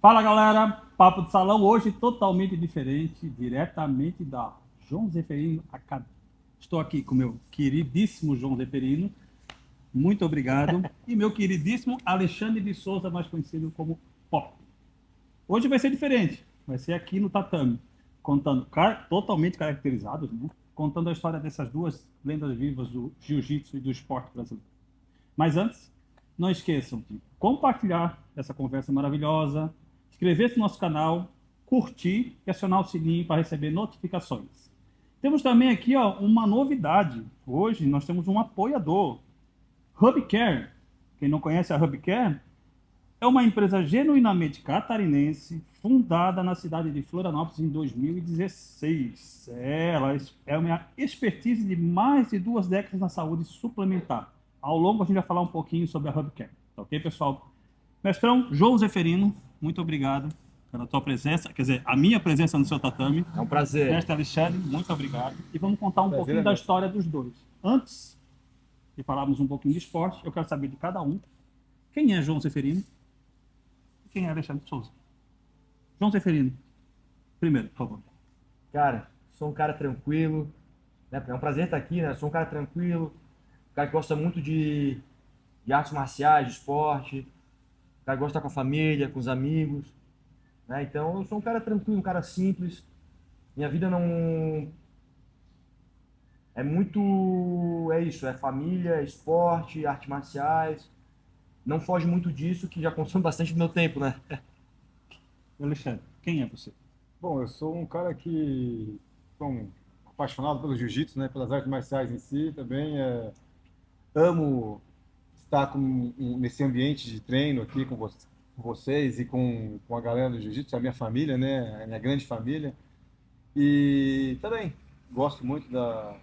Fala galera, Papo de Salão hoje totalmente diferente, diretamente da João Zeferino Academy. Estou aqui com meu queridíssimo João Zeferino, muito obrigado, e meu queridíssimo Alexandre de Souza, mais conhecido como Pop. Hoje vai ser diferente, vai ser aqui no tatame, contando totalmente caracterizados, né? Contando a história dessas duas lendas vivas do jiu-jitsu e do esporte brasileiro. Mas antes, não esqueçam de compartilhar essa conversa maravilhosa, inscrever-se no nosso canal, curtir e acionar o sininho para receber notificações. Temos também aqui uma novidade. Hoje nós temos um apoiador, Hubcare. Quem não conhece a Hubcare, é uma empresa genuinamente catarinense, fundada na cidade de Florianópolis em 2016. Ela é uma expertise de mais de 2 décadas na saúde suplementar. Ao longo a gente vai falar um pouquinho sobre a Hubcare. Tá ok, pessoal? Mestrão João Zeferino, muito obrigado pela tua presença, quer dizer, a minha presença no seu tatame. É um prazer. Mestre Alexandre, muito obrigado. E vamos contar um pouquinho da história dos dois. Antes de falarmos um pouquinho de esporte, eu quero saber de cada um quem é João Zeferino e quem é Alexandre de Souza. João Zeferino, primeiro, por favor. Cara, sou um cara tranquilo, né? É um prazer estar aqui, né? Sou um cara tranquilo, um cara que gosta muito de artes marciais, de esporte, um cara que gosta de estar com a família, com os amigos, né? Então, eu sou um cara tranquilo, um cara simples. Minha vida não é muito, é isso, é família, esporte, artes marciais. Não foge muito disso, que já consome bastante do meu tempo, né? Alexandre, quem é você? Bom, eu sou um cara que sou apaixonado pelo jiu-jitsu, né, pelas artes marciais em si, também amo estar nesse ambiente de treino aqui com vocês e com a galera do jiu-jitsu, a minha família, né, a minha grande família. E também gosto muito da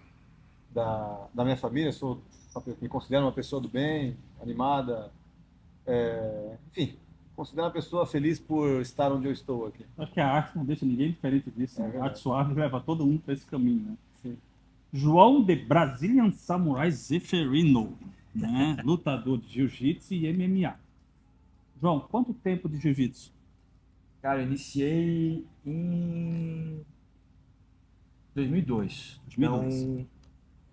minha família, me considero uma pessoa do bem, animada, enfim, considero uma pessoa feliz por estar onde eu estou aqui. Acho que a arte não deixa ninguém diferente disso. Né? A arte suave leva todo mundo para esse caminho. Né? Sim. João de Brazilian Samurai Zeferino, né? Lutador de jiu-jitsu e MMA. João, quanto tempo de jiu-jitsu? Cara, eu iniciei em 2002. 2002. Então,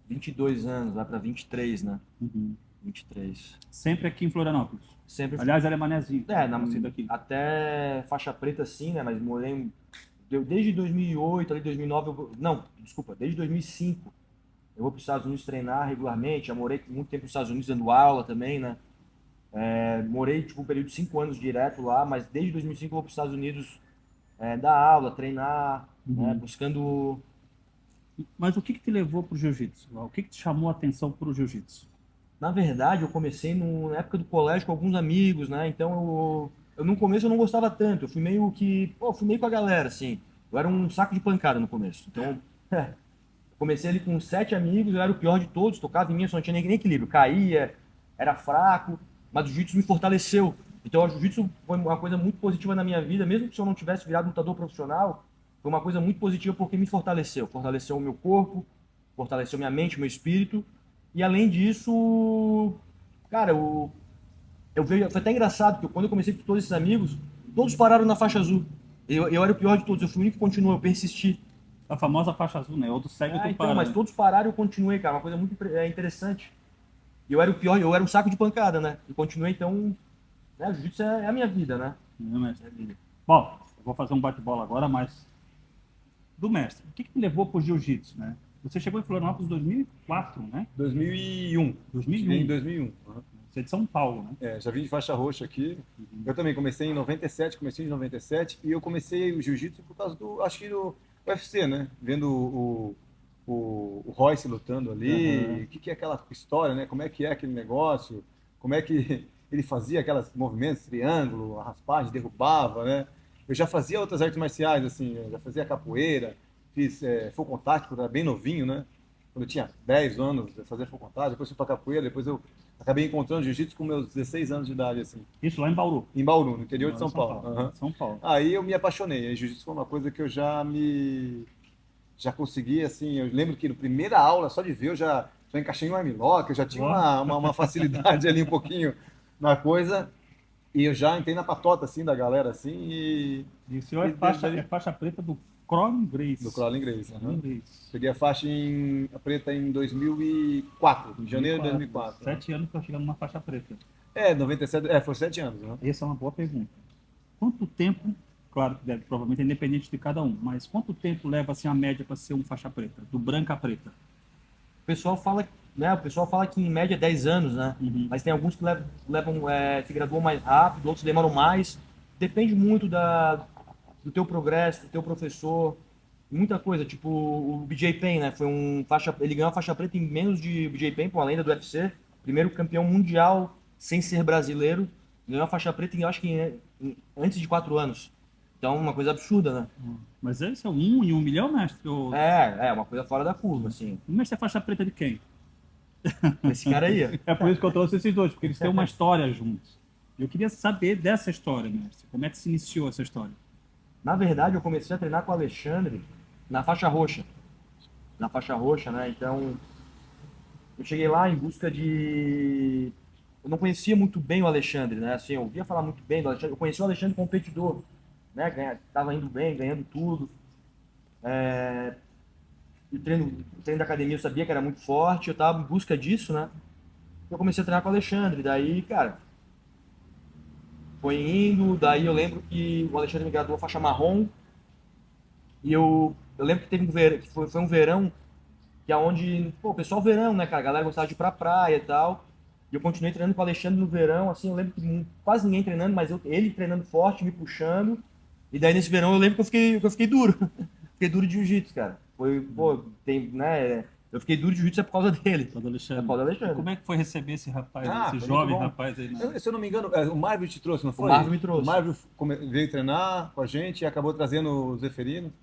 22 anos, vai para 23, né? Uhum. 23. Sempre aqui em Florianópolis. Sempre. Aliás, ela é manezinho. Até faixa preta sim, né? Mas morei desde 2008, ali 2009, não, desculpa, desde 2005. Eu vou para os Estados Unidos treinar regularmente. Já morei muito tempo nos Estados Unidos dando aula também, né? Morei tipo um período de 5 anos direto lá, mas desde 2005 eu vou para os Estados Unidos dar aula, treinar, né? Buscando. Mas o que te levou para o jiu-jitsu? O que te chamou a atenção para o jiu-jitsu? Na verdade, eu comecei na época do colégio com alguns amigos, né? Então, no começo eu não gostava tanto. Eu fui meio com a galera, assim. Eu era um saco de pancada no começo. Então, comecei ali com 7 amigos, eu era o pior de todos. Tocava em mim, só não tinha nem equilíbrio. Caía, era fraco, mas o jiu-jitsu me fortaleceu. Então, o jiu-jitsu foi uma coisa muito positiva na minha vida. Mesmo que se eu não tivesse virado lutador profissional, foi uma coisa muito positiva porque me fortaleceu. Fortaleceu o meu corpo, fortaleceu minha mente, meu espírito. E além disso, cara, foi até engraçado, porque quando eu comecei com todos esses amigos, todos pararam na faixa azul. Eu era o pior de todos, eu fui o único que continuou, eu persisti. A famosa faixa azul, né? Outro segue, outro para. Mas todos pararam e eu continuei, cara, uma coisa muito interessante. Eu era o pior, eu era um saco de pancada, né? E continuei, então, né, o jiu-jitsu é a minha vida, né? É a vida. Bom, eu vou fazer um bate-bola agora, mas do mestre, o que te levou pro jiu-jitsu, né? Você chegou em Florianópolis em 2004, né? 2001. 2001. Em 2001. Você é de São Paulo, né? Já vim de faixa roxa aqui. Eu também comecei em 97, e eu comecei o jiu-jitsu por causa acho que do UFC, né? Vendo o Royce lutando ali, o que é aquela história, né? Como é que é aquele negócio, como é que ele fazia aqueles movimentos, triângulo, a raspagem, derrubava, né? Eu já fazia outras artes marciais, assim, eu já fazia capoeira, fiz full contact quando era bem novinho, né? Quando eu tinha 10 anos, eu fazia full contact, depois fui pra capoeira, depois eu acabei encontrando jiu-jitsu com meus 16 anos de idade, assim. Isso lá em Bauru? Em Bauru, no interior de São Paulo. Uhum. São Paulo. Aí eu me apaixonei, aí jiu-jitsu foi uma coisa que eu já consegui, assim, eu lembro que na primeira aula, só de ver, eu já encaixei em um armlock, eu já tinha uma facilidade ali um pouquinho na coisa. E eu já entrei na patota, assim, da galera, assim, E o senhor é faixa preta do Crawling Grace. do crawl inglês. Crawling Grace. Peguei a faixa a preta em 2004, em janeiro de 2004. 7 anos para chegar numa faixa preta. 97, foi 7 anos, né? Essa é uma boa pergunta. Quanto tempo, claro que deve, provavelmente é independente de cada um, mas quanto tempo leva assim a média para ser um faixa preta, do branca a preta? O pessoal fala, né? O pessoal fala que em média 10 anos, né? Uhum. Mas tem alguns que se graduam mais rápido, outros demoram mais. Depende muito do teu progresso, do teu professor, muita coisa. Tipo, o BJ Penn, né? Ele ganhou a faixa preta em menos de BJ Penn, pô, a lenda do UFC, primeiro campeão mundial sem ser brasileiro, ganhou a faixa preta em, acho que antes de 4 anos. Então, uma coisa absurda, né? Mas esse é 1 em 1 milhão, mestre? Ou... É uma coisa fora da curva, assim. O mestre é faixa preta de quem? Esse cara aí. É por isso que eu trouxe esses dois, porque eles têm uma história juntos. Eu queria saber dessa história, mestre. Como é que se iniciou essa história? Na verdade, eu comecei a treinar com o Alexandre na faixa roxa. Na faixa roxa, né? Então, eu cheguei lá em busca de... Eu não conhecia muito bem o Alexandre, né? Assim, eu ouvia falar muito bem do Alexandre. Eu conheci o Alexandre competidor, né? Tava indo bem, ganhando tudo. O treino da academia eu sabia que era muito forte, eu tava em busca disso, né? Eu comecei a treinar com o Alexandre. Daí, cara, foi indo. Daí eu lembro que o Alexandre me graduou faixa marrom. E eu lembro que teve um verão, que foi um verão que é onde, pô, o pessoal verão, né, cara? A galera gostava de ir pra praia e tal. E eu continuei treinando com o Alexandre no verão, assim, eu lembro que quase ninguém treinando, mas ele treinando forte, me puxando. E daí nesse verão eu lembro que eu fiquei duro. Fiquei duro de jiu-jitsu, cara. Foi, pô, né? Eu fiquei duro de jiu-jitsu por causa dele. Por causa do Alexandre. É por causa do Alexandre. Como é que foi receber esse rapaz, esse foi jovem muito bom. rapaz aí? Né? Se eu não me engano, o Marvin te trouxe, não foi? O Marvin me trouxe. O Marvin veio treinar com a gente e acabou trazendo o Zeferino.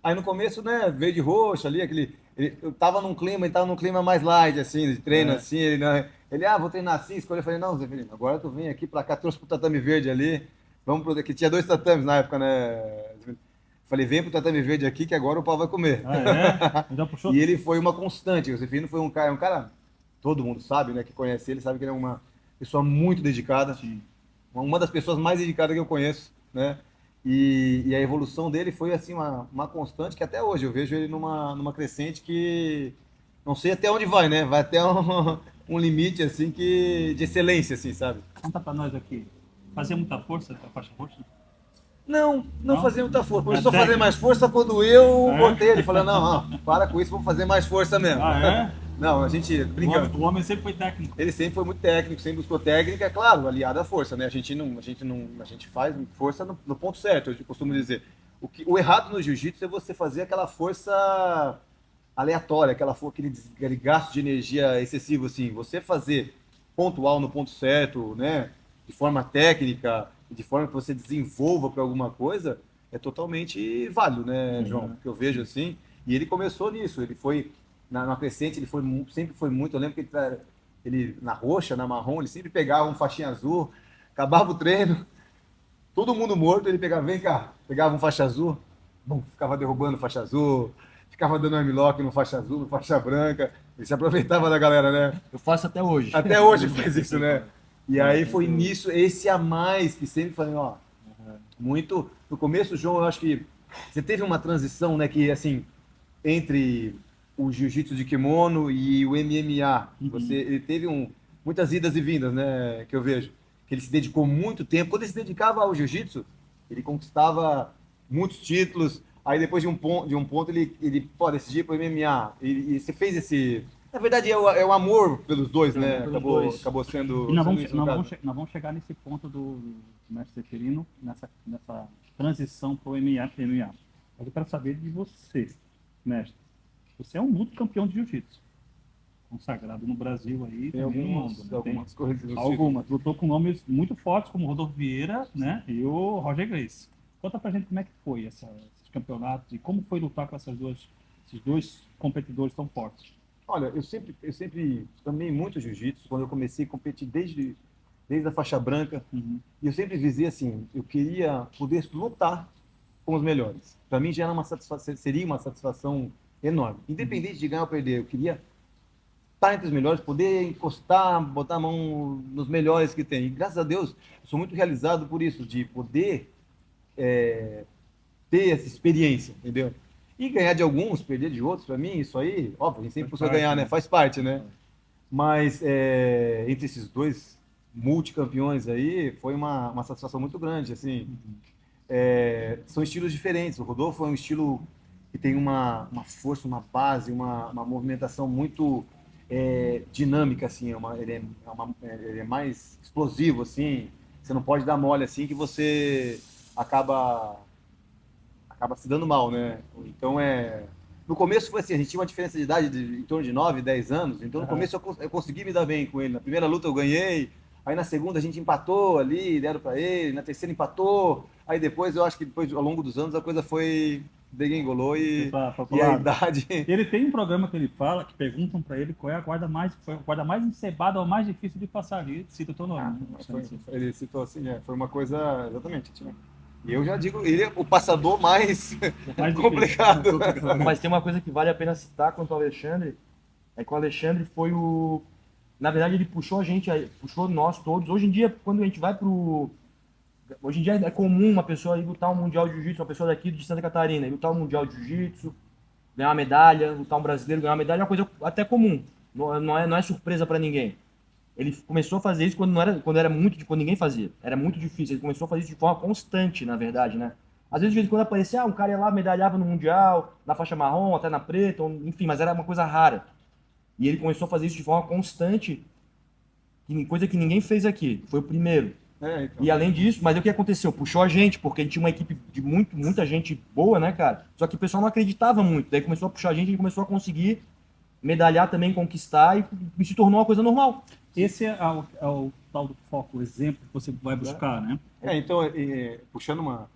Aí no começo, né, veio de roxo ali, eu tava num clima, ele tava num clima mais light, assim, de treino, assim, vou treinar assim, escolhi, eu falei, não, Zeferino, agora tu vem aqui pra cá, trouxe pro tatame verde ali, que tinha 2 tatames na época, né, falei, vem pro tatame verde aqui que agora o pau vai comer. Ah, é? Já puxou? E ele foi uma constante, o Zeferino foi um cara, todo mundo sabe, né, que conhece ele, sabe que ele é uma pessoa muito dedicada, Sim. uma das pessoas mais dedicadas que eu conheço, né, e a evolução dele foi assim uma constante que até hoje eu vejo ele numa crescente que não sei até onde vai, né? Vai até um limite assim de excelência, assim, sabe? Conta pra nós aqui. Fazia muita força com a faixa roxa? Não fazia muita força. Começou a Até- fazer mais força quando eu É? botei ele. Falei, não, para com isso, vamos fazer mais força mesmo. Ah, é? Não, a gente brinca. O homem sempre foi técnico. Ele sempre foi muito técnico, sempre buscou técnica, é claro, aliado à força, né? A gente faz força no ponto certo, eu costumo dizer. O errado no jiu-jitsu é você fazer aquela força aleatória, aquele gasto de energia excessivo, assim. Você fazer pontual no ponto certo, né? De forma técnica, de forma que você desenvolva para alguma coisa, é totalmente válido, né, João? Que eu vejo assim. E ele começou nisso, ele foi na crescente, sempre foi muito. Eu lembro que ele na roxa, na marrom, ele sempre pegava um faixinha azul, acabava o treino, todo mundo morto, ele pegava, vem cá, pegava um faixa azul, bom, ficava derrubando faixa azul, ficava dando armlock no faixa azul, no faixa branca, ele se aproveitava da galera, né? Eu faço até hoje. Até hoje faz isso, né? E aí foi nisso, esse a mais que sempre falei, ó, muito. No começo, João, eu acho que você teve uma transição, né, que assim, entre o jiu-jitsu de kimono e o MMA, ele teve muitas idas e vindas, né, que eu vejo. Que ele se dedicou muito tempo. Quando ele se dedicava ao jiu-jitsu, ele conquistava muitos títulos. Aí depois de um ponto ele pô, decidiu para o MMA. E você fez esse... Na verdade, é o amor pelos dois, né? Acabou sendo... E nós sendo isso no caso. nós vamos chegar nesse ponto do mestre Zeferino, nessa transição para o MMA. Mas eu quero saber de você, mestre. Você é um multicampeão de jiu-jitsu. Consagrado no Brasil aí, Tem também no mundo. Né? algumas coisas. Algumas. Lutou com nomes muito fortes, como o Rodolfo Vieira, né? E o Roger Gracie. Conta pra gente como é que foi esses campeonatos e como foi lutar com esses dois competidores tão fortes. Olha, eu sempre amei muito jiu-jitsu. Quando eu comecei a competir desde a faixa branca, e eu sempre visei assim, eu queria poder lutar com os melhores. Para mim já era seria uma satisfação enorme. Independente de ganhar ou perder, eu queria estar entre os melhores, poder encostar, botar a mão nos melhores que tem. E, graças a Deus, eu sou muito realizado por isso, de poder ter essa experiência, entendeu? E ganhar de alguns, perder de outros, para mim, isso aí, óbvio, a gente sempre busca ganhar, né? Faz parte, né? Mas entre esses dois multicampeões aí, foi uma satisfação muito grande, assim. São estilos diferentes. O Rodolfo é um estilo que tem uma força, uma base, uma movimentação muito dinâmica, assim. Ele é mais explosivo, assim. Você não pode dar mole, assim, que você acaba se dando mal, né? Então, no começo foi assim, a gente tinha uma diferença de idade em torno de 9, 10 anos, então no começo eu consegui me dar bem com ele. Na primeira luta eu ganhei, aí na segunda a gente empatou ali, deram para ele, na terceira empatou, aí depois eu acho que depois, ao longo dos anos, a coisa foi degringolou e a idade... Ele tem um programa que ele fala, que perguntam para ele qual é a guarda mais encebada ou mais difícil de passar ali, cita o teu nome. Ele citou assim, foi uma coisa, exatamente, e eu já digo, ele é o passador mais complicado. Mas tem uma coisa que vale a pena citar quanto ao Alexandre, é que o Alexandre foi o... Na verdade, ele puxou a gente, puxou nós todos. Hoje em dia, quando a gente vai pro... Hoje em dia é comum uma pessoa ir lutar um Mundial de Jiu-Jitsu, uma pessoa daqui de Santa Catarina, ir lutar um Mundial de Jiu-Jitsu, ganhar uma medalha, lutar um brasileiro, ganhar uma medalha, é uma coisa até comum. Não é surpresa para ninguém. Ele começou a fazer isso quando ninguém fazia. Era muito difícil. Ele começou a fazer isso de forma constante, na verdade, né? Às vezes, de vez em quando aparecia, um cara ia lá, medalhava no Mundial, na faixa marrom, até na preta, enfim, mas era uma coisa rara. E ele começou a fazer isso de forma constante, coisa que ninguém fez aqui. Foi o primeiro. Então. E além disso, mas o que aconteceu? Puxou a gente, porque a gente tinha uma equipe de muita gente boa, né, cara? Só que o pessoal não acreditava muito. Daí começou a puxar a gente começou a conseguir medalhar também, conquistar, e se tornou uma coisa normal. Esse é o tal do foco, o exemplo que você vai buscar, né? Então, puxando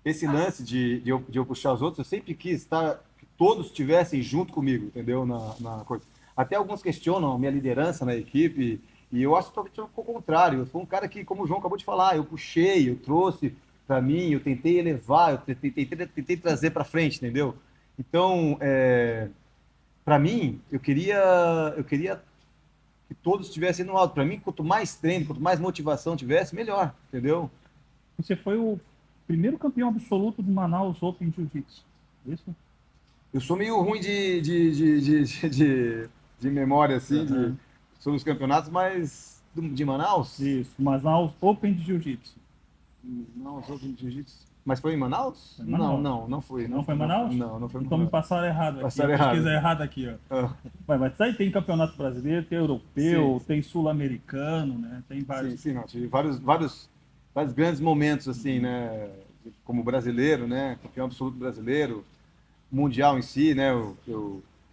esse lance de eu puxar os outros, eu sempre quis que todos estivessem junto comigo, entendeu? Na coisa. Até alguns questionam a minha liderança na equipe, e eu acho totalmente o contrário. Eu sou um cara que, como o João acabou de falar, eu puxei, eu trouxe para mim, eu tentei elevar, eu tentei trazer para frente, entendeu? Então, para mim, eu queria que todos estivessem no alto. Para mim, quanto mais treino, quanto mais motivação tivesse, melhor, entendeu? Você foi o primeiro campeão absoluto do Manaus Open Jiu-Jitsu, isso? Eu sou meio ruim de memória, assim, sobre os campeonatos, mas de Manaus? Isso, Manaus Open de Jiu-Jitsu. Manaus Open de Jiu-Jitsu. Mas foi em Manaus? Foi em Manaus. Não foi. Não foi em Manaus? Não foi em Manaus. Então me passaram errado aqui. Passaram errado. Pesquisa errada aqui, ó. Mas aí tem campeonato brasileiro, tem europeu, tem sul-americano, né? Tem vários. Sim, tive vários grandes momentos, assim, né? Como brasileiro, né? Campeão absoluto brasileiro, mundial em si, né?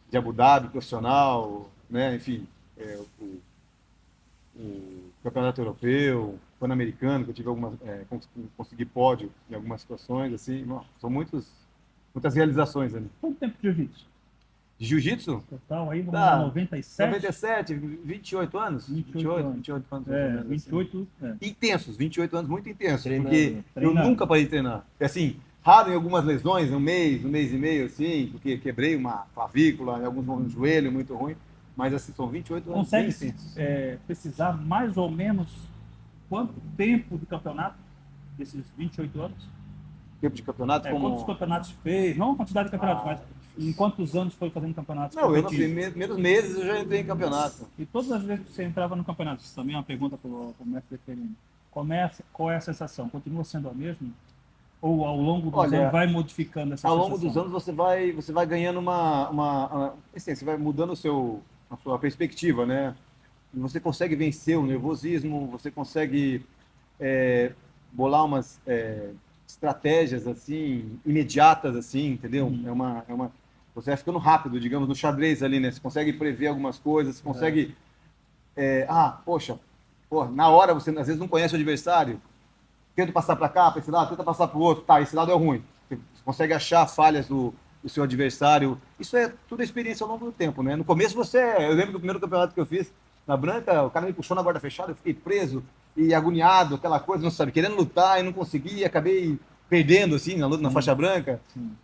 De Abu Dhabi, profissional, né? Enfim, o campeonato europeu, pan-americano, que eu tive consegui pódio em algumas situações, assim, são muitas realizações ali. Quanto tempo de jiu-jitsu? De jiu-jitsu? Total aí, vamos lá, 97? 97, 28 anos? 28 anos. 28, Intensos, 28 anos muito intensos, Treinando. porque eu nunca parei de treinar. Assim, raro em algumas lesões, um mês e meio, assim, porque quebrei uma clavícula, em alguns momentos um joelho muito ruim, mas assim, são 28 anos bem Consegue intensos. precisar mais ou menos quanto tempo de campeonato desses 28 anos? Tempo de campeonato? Quantos campeonatos fez? Não a quantidade de campeonatos, mas em quantos anos foi fazendo campeonatos? Não, eu nos primeiros meses eu já entrei em campeonato. E todas as vezes que você entrava no campeonato, isso também é uma pergunta para o mestre Ferino. Qual é a sensação? Continua sendo a mesma? Ou ao longo dos anos vai modificando essa sensação? Ao longo dos anos você vai ganhando assim, você vai mudando a sua perspectiva, né? Você consegue vencer o nervosismo, você consegue bolar umas estratégias assim imediatas, assim, entendeu? Você vai ficando rápido, digamos, no xadrez ali, né? Você consegue prever algumas coisas, você consegue na hora você às vezes não conhece o adversário, tenta passar para cá, para esse lado, tenta passar para o outro, esse lado é ruim. Você consegue achar falhas do seu adversário. Isso é tudo experiência ao longo do tempo, né? No começo eu lembro do primeiro campeonato que eu fiz na branca, o cara me puxou na guarda fechada, eu fiquei preso e agoniado, aquela coisa, não sabe, querendo lutar e não consegui, acabei perdendo, assim, na luta na faixa branca.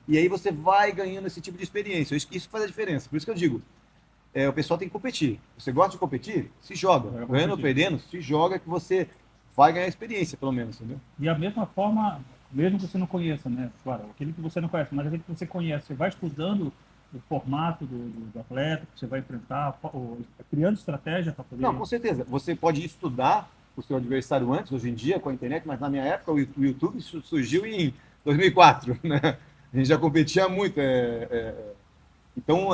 E aí você vai ganhando esse tipo de experiência. Isso faz a diferença. Por isso que eu digo, o pessoal tem que competir. Você gosta de competir? Se joga. Joga Ganhando ou competir. perdendo, se joga que você vai ganhar experiência, pelo menos, entendeu? E a mesma forma, mesmo que você não conheça, né? Claro, aquele que você não conhece, mas aquele que você conhece, você vai estudando o formato do atleta que você vai enfrentar, criando estratégia para poder... Não, com certeza. Você pode estudar o seu adversário antes, hoje em dia, com a internet, mas na minha época o YouTube surgiu em 2004, né? A gente já competia muito. Então,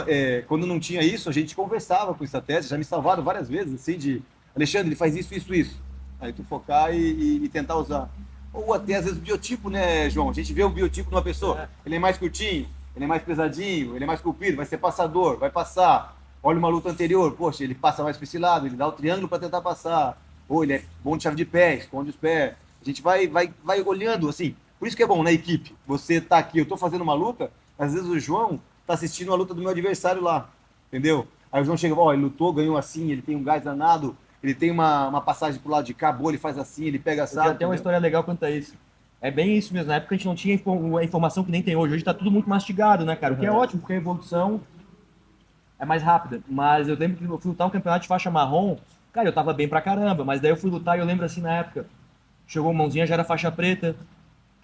quando não tinha isso, a gente conversava com estratégia, já me salvaram várias vezes, assim, de Alexandre, ele faz isso, isso, isso. Aí tu focar e tentar usar. Ou até, às vezes, o biotipo, né, João? A gente vê o biotipo de uma pessoa, ele é mais curtinho, ele é mais pesadinho, ele é mais comprido, vai ser passador, vai passar. Olha uma luta anterior, poxa, ele passa mais para esse lado, ele dá o triângulo para tentar passar. Ou ele é bom de chave de pé, esconde os pés. A gente vai olhando, assim. Por isso que é bom na equipe. Você tá aqui, eu tô fazendo uma luta, às vezes o João tá assistindo a luta do meu adversário lá, entendeu? Aí o João chega, ó, ele lutou, ganhou assim, ele tem um gás danado, ele tem uma passagem pro lado de cá, boa, ele faz assim, ele pega Eu assado. tenho até uma história legal quanto a isso. É bem isso mesmo. Na época a gente não tinha a informação que nem tem hoje. Hoje tá tudo muito mastigado, né, cara? O que é ótimo, porque a evolução é mais rápida. Mas eu lembro que eu fui lutar um campeonato de faixa marrom. Cara, eu tava bem pra caramba. Mas daí eu fui lutar e eu lembro assim na época. Chegou o mãozinha, já era faixa preta.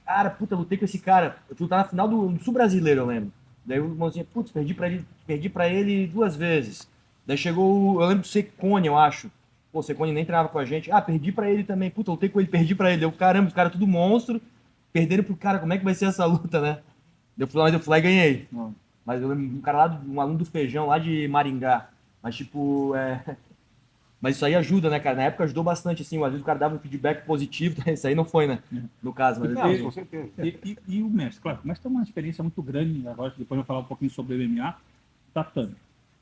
Cara, puta, lutei com esse cara. Eu fui lutar na final do Sul Brasileiro, eu lembro. Daí o mãozinha, putz, perdi pra ele 2 vezes. Daí chegou, eu lembro do Secone, eu acho. Pô, o Secone nem treinava com a gente. Ah, perdi pra ele também. Puta, lutei com ele, perdi pra ele. Eu, caramba, os caras tudo monstro. Perderam pro cara, como é que vai ser essa luta, né? Mas eu fui lá e ganhei. Mas eu lembro um cara lá, um aluno do Feijão, lá de Maringá. Mas, tipo, Mas isso aí ajuda, né, cara? Na época ajudou bastante, assim. Às vezes o cara dava um feedback positivo, isso aí não foi, né? No caso, mas... Não, com certeza. E o mestre, claro, mas tem uma experiência muito grande, agora depois eu vou falar um pouquinho sobre o MMA, tatame.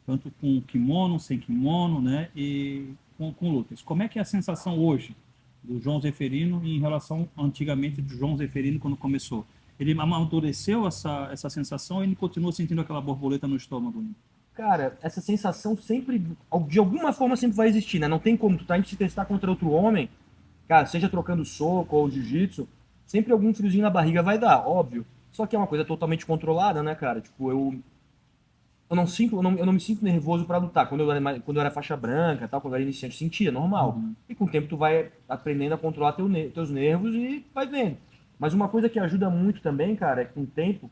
Tanto com kimono, sem kimono, né? E com lutas. Como é que é a sensação hoje do João Zeferino em relação antigamente do João Zeferino quando começou? Ele amadureceu essa sensação ou ele continua sentindo aquela borboleta no estômago? Né? Cara, essa sensação sempre, de alguma forma, sempre vai existir, né? Não tem como tu tá indo se testar contra outro homem, cara, seja trocando soco ou jiu-jitsu, sempre algum friozinho na barriga vai dar, óbvio. Só que é uma coisa totalmente controlada, né, cara? Tipo, eu não me sinto nervoso pra lutar. Quando eu era faixa branca, tal, quando eu era iniciante, eu sentia, normal. E com o tempo tu vai aprendendo a controlar teus nervos e vai vendo. Mas uma coisa que ajuda muito também, cara, é que com o tempo,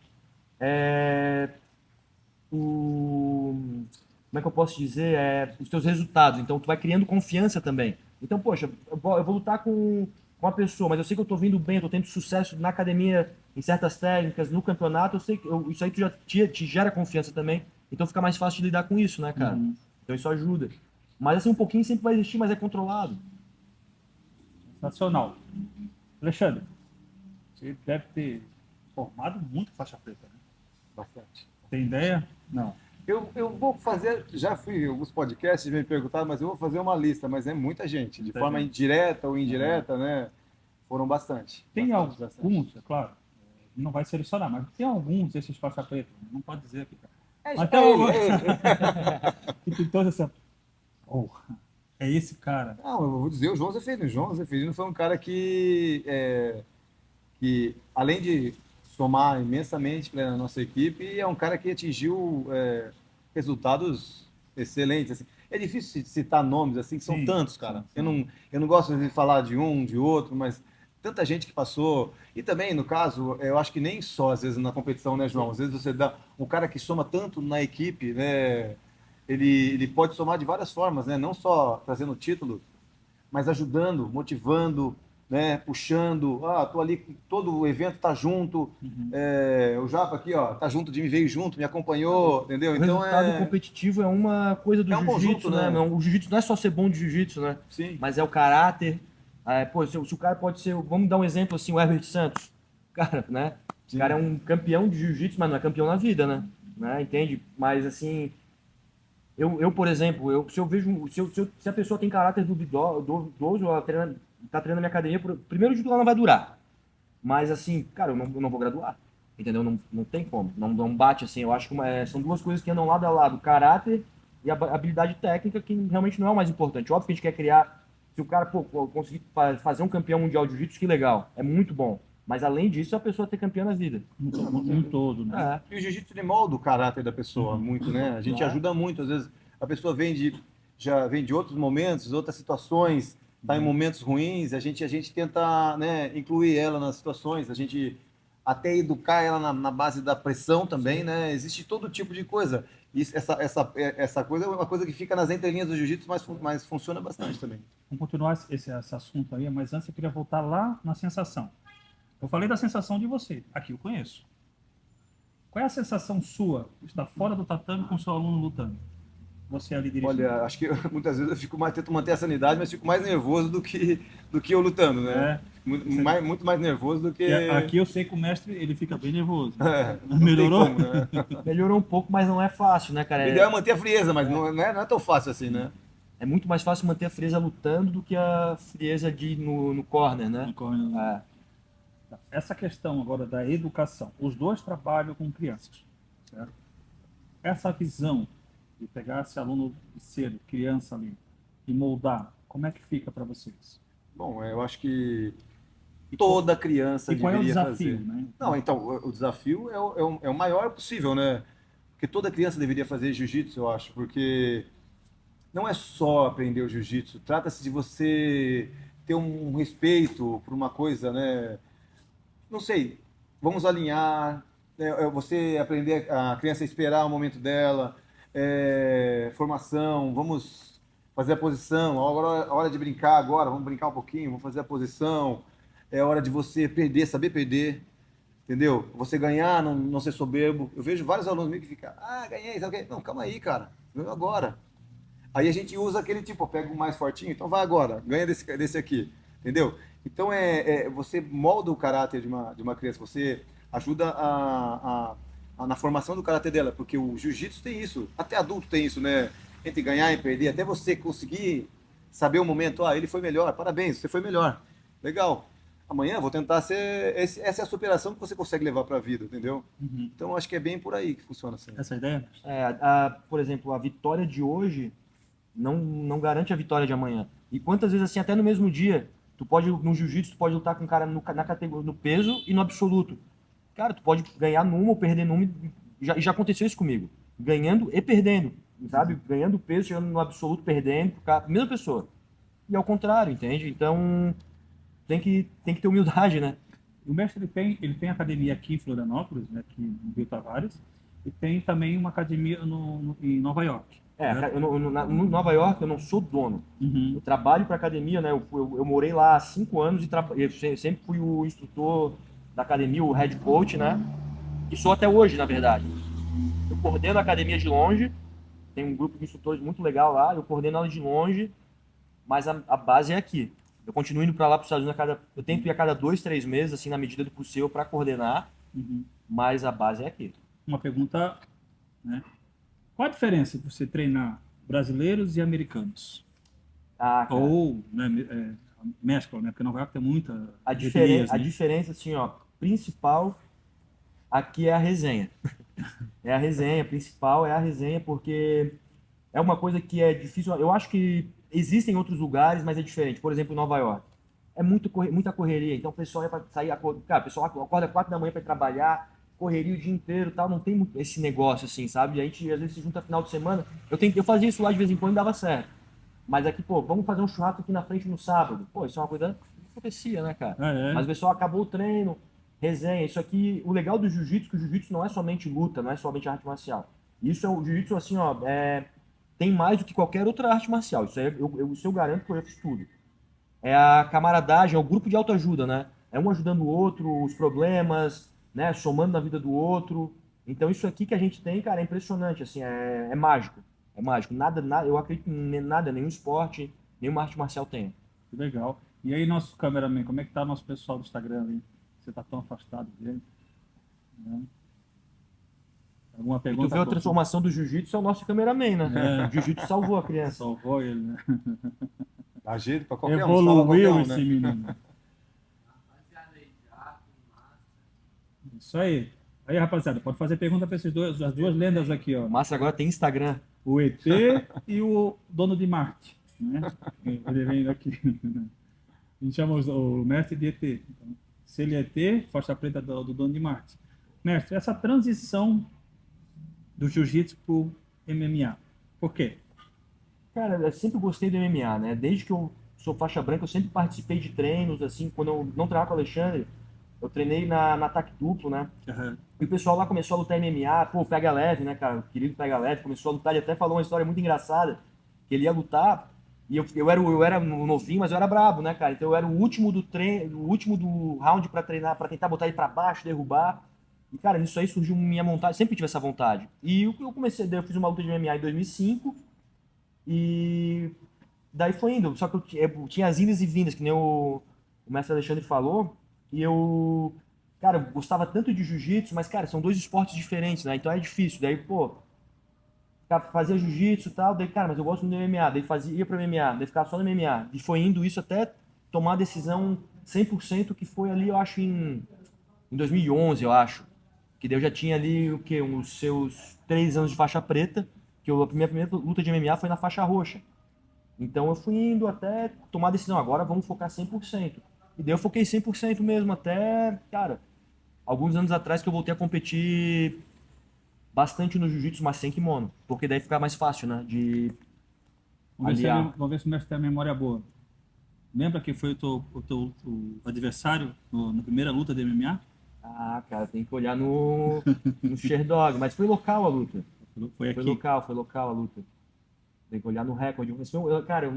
como é que eu posso dizer? Os teus resultados. Então, tu vai criando confiança também. Então, poxa, eu vou lutar com uma pessoa, mas eu sei que eu tô vindo bem, eu tô tendo sucesso na academia, em certas técnicas, no campeonato, eu sei que isso aí tu já te gera confiança também. Então, fica mais fácil de lidar com isso, né, cara? Então, isso ajuda. Mas, assim, um pouquinho sempre vai existir, mas é controlado. Nacional. Alexandre, você deve ter formado muito faixa preta, né? Bastante. Tem ideia? Não. Eu vou fazer, já fui em alguns podcasts me perguntaram, mas eu vou fazer uma lista, mas é muita gente, de forma indireta ou indireta, né? Foram bastante. Tem bastante. alguns, é claro, não vai selecionar, mas tem alguns desses faixa preta, não pode dizer aqui. É, Mas é ele. que tem toda essa... Porra, é esse cara. Não, eu vou dizer o João Zeferino. O João Zeferino foi um cara que além de somar imensamente para a nossa equipe, é um cara que atingiu resultados excelentes. Assim. É difícil citar nomes assim, que são Sim, tantos, cara. sim. Eu não gosto de falar de um, de outro, mas tanta gente que passou. E também, no caso, eu acho que nem só, às vezes, na competição, né, João? Às vezes você dá um cara que soma tanto na equipe, né? Ele pode somar de várias formas, né? Não só trazendo título, mas ajudando, motivando, né? Puxando. Ah, tô ali, todo o evento tá junto. O Japa aqui, ó, tá junto de mim, veio junto, me acompanhou, entendeu? O Então resultado competitivo é uma coisa do É um jiu-jitsu, conjunto, né? Não, o jiu-jitsu não é só ser bom de jiu-jitsu, né? Sim. Mas é o caráter. Pô, se o cara pode ser. Vamos dar um exemplo assim, o Herbert Santos. Cara, né? Sim. O cara é um campeão de jiu-jitsu, mas não é campeão na vida, né? Entende? Mas assim. Por exemplo, se eu vejo. Se a pessoa tem caráter duvidoso, ela tá treinando na minha academia, primeiro de tudo ela não vai durar. Mas assim, cara, eu não vou graduar. Entendeu? Não tem como. Não bate assim. Eu acho que são duas coisas que andam lado a lado: caráter e a habilidade técnica, que realmente não é o mais importante. Óbvio que a gente quer criar. Se o cara conseguir fazer um campeão mundial de jiu-jitsu, que legal. É muito bom. Mas além disso, a pessoa ter campeão na vida. Um todo, né? E o jiu-jitsu ele molda o caráter da pessoa muito, né? A gente ajuda muito, às vezes a pessoa já vem de outros momentos, outras situações, está em momentos ruins, a gente tenta, né, incluir ela nas situações, a gente até educar ela na base da pressão também, né? Existe todo tipo de coisa. Essa coisa é uma coisa que fica nas entrelinhas do jiu-jitsu, mas funciona bastante também. Vamos continuar esse assunto aí, mas antes eu queria voltar lá na sensação. Eu falei da sensação de você, aqui eu conheço. Qual é a sensação sua de estar fora do tatame com seu aluno lutando? Você ali dirigindo. Olha, acho que muitas vezes tento manter a sanidade, mas fico mais nervoso do que eu lutando, né? Muito mais nervoso do que... Aqui eu sei que o mestre, ele fica bem nervoso. Melhorou? Como, né? Melhorou um pouco, mas não é fácil, né, cara? O ideal é manter a frieza, mas não é tão fácil assim, né? É muito mais fácil manter a frieza lutando do que a frieza no corner, né? No corner. Essa questão agora da educação, os dois trabalham com crianças, certo? Essa visão de pegar esse aluno cedo, criança ali, e moldar, como é que fica para vocês? Bom, eu acho que toda criança e qual é o deveria desafio, fazer. né? Não, então, o desafio é o maior possível, né? Porque toda criança deveria fazer jiu-jitsu, eu acho, porque não é só aprender o jiu-jitsu, trata-se de você ter um respeito por uma coisa, né? Não sei, vamos alinhar, você aprender a criança a esperar o momento dela, formação, vamos fazer a posição, agora a hora de brincar agora, vamos brincar um pouquinho, vamos fazer a posição, é hora de você perder, saber perder, entendeu? Você ganhar, não ser soberbo. Eu vejo vários alunos meio que ficam, ganhei, sabe o quê? Não, calma aí, cara, ganhou agora. Aí a gente usa aquele tipo, pega o mais fortinho, então vai agora, ganha desse aqui, entendeu? Então você molda o caráter de uma criança, você ajuda na formação do caráter dela, porque o jiu-jitsu tem isso, até adulto tem isso, né? Entre ganhar e perder, até você conseguir saber o momento, ele foi melhor, parabéns, você foi melhor, legal. Amanhã vou tentar ser, essa é a superação que você consegue levar para a vida, entendeu? Uhum. Então acho que é bem por aí que funciona assim. Essa ideia? Por exemplo, a vitória de hoje não garante a vitória de amanhã. E quantas vezes assim, até no mesmo dia, no jiu-jitsu, tu pode lutar com um cara na categoria, no peso e no absoluto. Cara, tu pode ganhar numa ou perder numa, já aconteceu isso comigo. Ganhando e perdendo, sabe? Ganhando peso, chegando no absoluto, perdendo, mesma pessoa. E ao contrário, entende? Então, tem que ter humildade, né? O mestre ele tem academia aqui em Florianópolis, né, aqui no Rio Tavares, e tem também uma academia em Nova York. No Nova York eu não sou dono. Uhum. Eu trabalho para academia, né? Eu morei lá há 5 anos e eu sempre fui o instrutor da academia, o head coach, né? E sou até hoje, na verdade. Eu coordeno a academia de longe, tem um grupo de instrutores muito legal lá, eu coordeno ela de longe, mas a base é aqui. Eu continuo indo para lá para os Estados Unidos, eu tento ir a cada 2, 3 meses, assim, na medida do possível, para coordenar, mas a base é aqui. Uma pergunta, né? Qual a diferença de você treinar brasileiros e americanos? Ou, né, mescla, né? Porque Nova York tem muita... A diferença, assim, ó, principal aqui é a resenha. É a resenha, principal é a resenha, porque é uma coisa que é difícil. Eu acho que existem outros lugares, mas é diferente. Por exemplo, em Nova York. É muita correria. Então o pessoal é para sair, cara, o pessoal acorda 4 da manhã para trabalhar, correria o dia inteiro, tal, não tem muito esse negócio assim, sabe? A gente às vezes se junta final de semana. Eu fazia isso lá de vez em quando e dava certo. Mas aqui, pô, vamos fazer um churrasco aqui na frente no sábado. Pô, isso é uma coisa que acontecia, né, cara? Mas o pessoal acabou o treino, resenha. Isso aqui, o legal do jiu-jitsu, que o jiu-jitsu não é somente luta, não é somente arte marcial. Isso é o jiu-jitsu, assim, ó, tem mais do que qualquer outra arte marcial. Isso eu garanto que eu fiz tudo. É a camaradagem, é o grupo de autoajuda, né? É um ajudando o outro, os problemas, né? Somando na vida do outro. Então isso aqui que a gente tem, cara, é impressionante, assim, é mágico. É mágico. Nada, eu acredito em nada, nenhum esporte, nenhuma arte marcial tem. Que legal. E aí, nosso cameraman, como é que tá nosso pessoal do Instagram ali? Você tá tão afastado dele? Né? Alguma pergunta? E tu vê a transformação do jiu-jitsu, é o nosso cameraman, né? O jiu-jitsu salvou a criança. Salvou ele, né? Dá jeito pra qualquer Evoluiu um, esse menino. Isso aí. Aí, rapaziada, pode fazer pergunta para as duas lendas aqui, ó. O Márcio agora tem Instagram. O ET e o dono de Marte, né? Ele vem aqui. A gente chama o mestre de ET. Então, se ele é ET, faixa preta do dono de Marte. Mestre, essa transição do jiu-jitsu para o MMA, por quê? Cara, eu sempre gostei do MMA, né? Desde que eu sou faixa branca, eu sempre participei de treinos, assim, quando eu não treinava com o Alexandre, eu treinei na ataque duplo, né? Aham. E o pessoal lá começou a lutar MMA, pô, pega leve, né, cara? O querido pega leve, começou a lutar, ele até falou uma história muito engraçada, que ele ia lutar, e eu era novinho, mas eu era brabo, né, cara? Então eu era o último do treino, o último do round pra treinar, pra tentar botar ele pra baixo, derrubar. E, cara, nisso aí surgiu minha vontade, sempre tive essa vontade. E eu comecei, daí eu fiz uma luta de MMA em 2005, e daí foi indo. Só que eu tinha as indas e vindas, que nem o mestre Alexandre falou, e eu, cara, eu gostava tanto de jiu-jitsu, mas, cara, são dois esportes diferentes, né? Então é difícil. Daí, pô, fazia jiu-jitsu e tal, daí, cara, mas eu gosto do MMA, daí ia pro MMA, daí ficava só no MMA. E foi indo isso até tomar a decisão 100% que foi ali, eu acho, em 2011, eu acho. Que daí eu já tinha ali, o quê? Uns seus 3 anos de faixa preta, que a minha primeira luta de MMA foi na faixa roxa. Então eu fui indo até tomar a decisão, agora vamos focar 100%. E daí eu foquei 100% mesmo, até, cara, alguns anos atrás que eu voltei a competir bastante no jiu-jitsu, mas sem kimono. Porque daí fica mais fácil, né? De aliar. Vamos ver se o mestre tem a memória boa. Lembra que foi o adversário na primeira luta de MMA? Ah, cara, tem que olhar no Sherdog, mas foi local a luta. Foi Foi aqui. local a luta. Tem que olhar no recorde. Cara,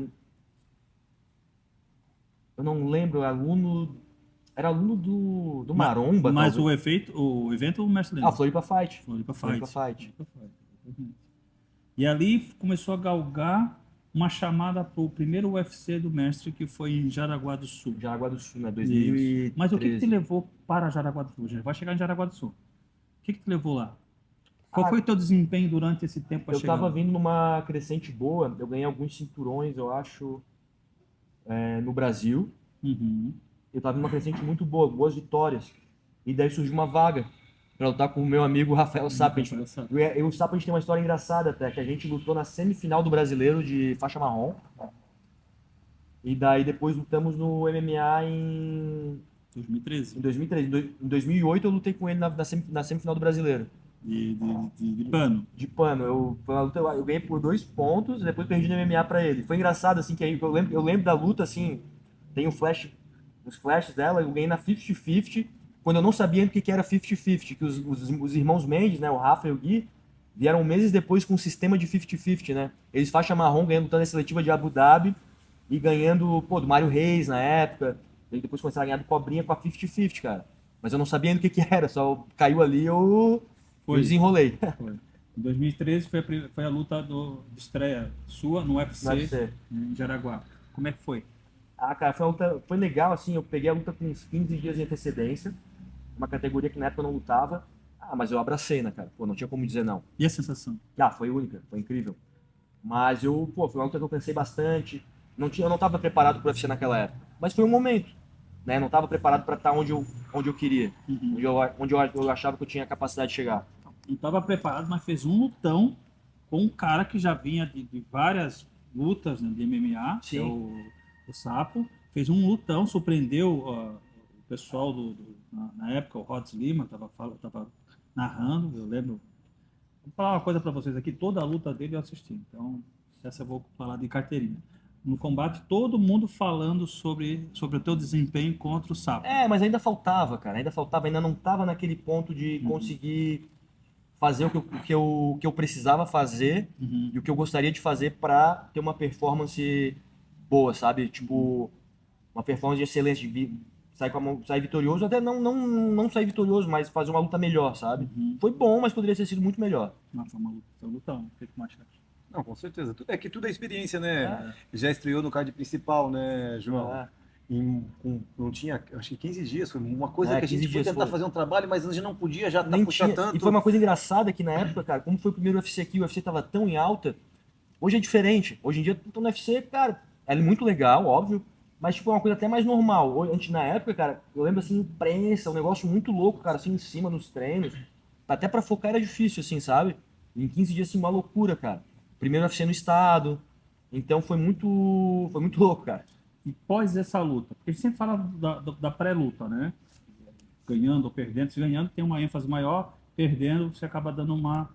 eu não lembro, era aluno do Maromba, Mas talvez. o evento o mestre Ah, lembra. Floripa Fight. Floripa Floripa Fight. Fight. Exatamente. E ali começou a galgar uma chamada para o primeiro UFC do mestre, que foi em Jaraguá do Sul. Jaraguá do Sul, né? Isso. 2013. Mas o que te levou para Jaraguá do Sul? A gente vai chegar em Jaraguá do Sul. O que te levou lá? Qual foi o teu desempenho durante esse tempo para Eu chegar tava lá? vindo numa crescente boa, eu ganhei alguns cinturões, eu acho, no Brasil. Uhum. Eu tava numa crescente muito boa, boas vitórias. E daí surgiu uma vaga pra lutar com o meu amigo Rafael Sapent. Rafael Sapent. Eu e o Sapent tem uma história engraçada até, que a gente lutou na semifinal do Brasileiro de faixa marrom. E daí depois lutamos no MMA em 2013. 2003. Em 2008 eu lutei com ele na semifinal do Brasileiro. De pano. De pano. Foi uma luta, eu ganhei por 2 pontos, depois perdi no MMA pra ele. Foi engraçado, assim, que aí eu lembro da luta, assim, tem os flashes dela, eu ganhei na 50-50, quando eu não sabia o que era 50-50, que os irmãos Mendes, né, o Rafa e o Gui, vieram meses depois com um sistema de 50-50, né? Eles faixa marrom ganhando lutando na seletiva de Abu Dhabi e ganhando, pô, do Mário Reis na época. E depois começaram a ganhar do Cobrinha com a 50-50, cara. Mas eu não sabia ainda o que era, só caiu ali eu desenrolei. Foi. Em 2013 foi a luta de estreia sua no UFC, em Jaraguá. Como é que foi? Ah, cara, foi legal, assim, eu peguei a luta com uns 15 dias de antecedência, uma categoria que na época eu não lutava. Ah, mas eu abracei, né, cara? Pô, não tinha como dizer não. E a sensação? Ah, foi única, foi incrível. Mas foi uma luta que eu pensei bastante. Eu não estava preparado para o UFC naquela época. Mas foi um momento, né? Não estava preparado para estar onde eu queria. Uhum. Onde eu achava que eu tinha capacidade de chegar. Não estava preparado, mas fez um lutão com um cara que já vinha de várias lutas, né, de MMA, que é o Sapo. Fez um lutão, surpreendeu o pessoal na época, o Rods Lima estava narrando, eu lembro. Vou falar uma coisa para vocês aqui, toda a luta dele eu assisti, então essa eu vou falar de carteirinha. No combate, todo mundo falando sobre o teu desempenho contra o Sapo. Mas ainda faltava, cara, ainda não estava naquele ponto de conseguir fazer o que eu precisava fazer e o que eu gostaria de fazer para ter uma performance boa, sabe? Tipo, uma performance de excelência, sair vitorioso, até não sair vitorioso, mas fazer uma luta melhor, sabe? Foi bom, mas poderia ter sido muito melhor. Não, foi um lutão. O que tu acha? Não, com certeza. É que tudo é experiência, né? Já estreou no card principal, né, João? Não tinha, acho que 15 dias, foi uma coisa que a gente foi tentar fazer um trabalho, mas a gente não podia já puxar tanto. E foi uma coisa engraçada que na época, cara, como foi o primeiro UFC aqui, o UFC tava tão em alta, hoje é diferente. Hoje em dia, tô no UFC, cara, é muito legal, óbvio, mas tipo, é uma coisa até mais normal. Antes, na época, cara, eu lembro assim, imprensa, um negócio muito louco, cara, assim, em cima nos treinos. Até pra focar era difícil, assim, sabe? Em 15 dias, assim, uma loucura, cara. Primeiro UFC no estado. Então foi muito louco, cara. E pós essa luta, porque a gente sempre fala da pré-luta, né? Ganhando ou perdendo. Se ganhando tem uma ênfase maior, perdendo você acaba dando uma